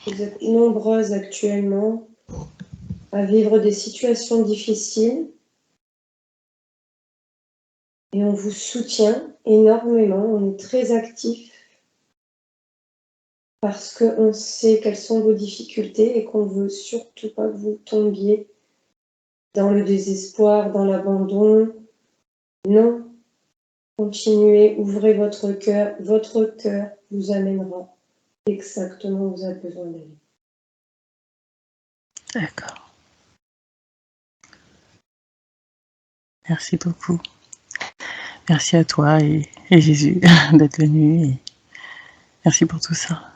Vous êtes nombreuses actuellement à vivre des situations difficiles et on vous soutient énormément, on est très actifs parce qu'on sait quelles sont vos difficultés et qu'on veut surtout pas que vous tombiez dans le désespoir, dans l'abandon. Non, continuez, ouvrez votre cœur vous amènera exactement où vous avez besoin d'aller. D'accord. Merci beaucoup. Merci à toi et Jésus d'être venu. Et merci pour tout ça.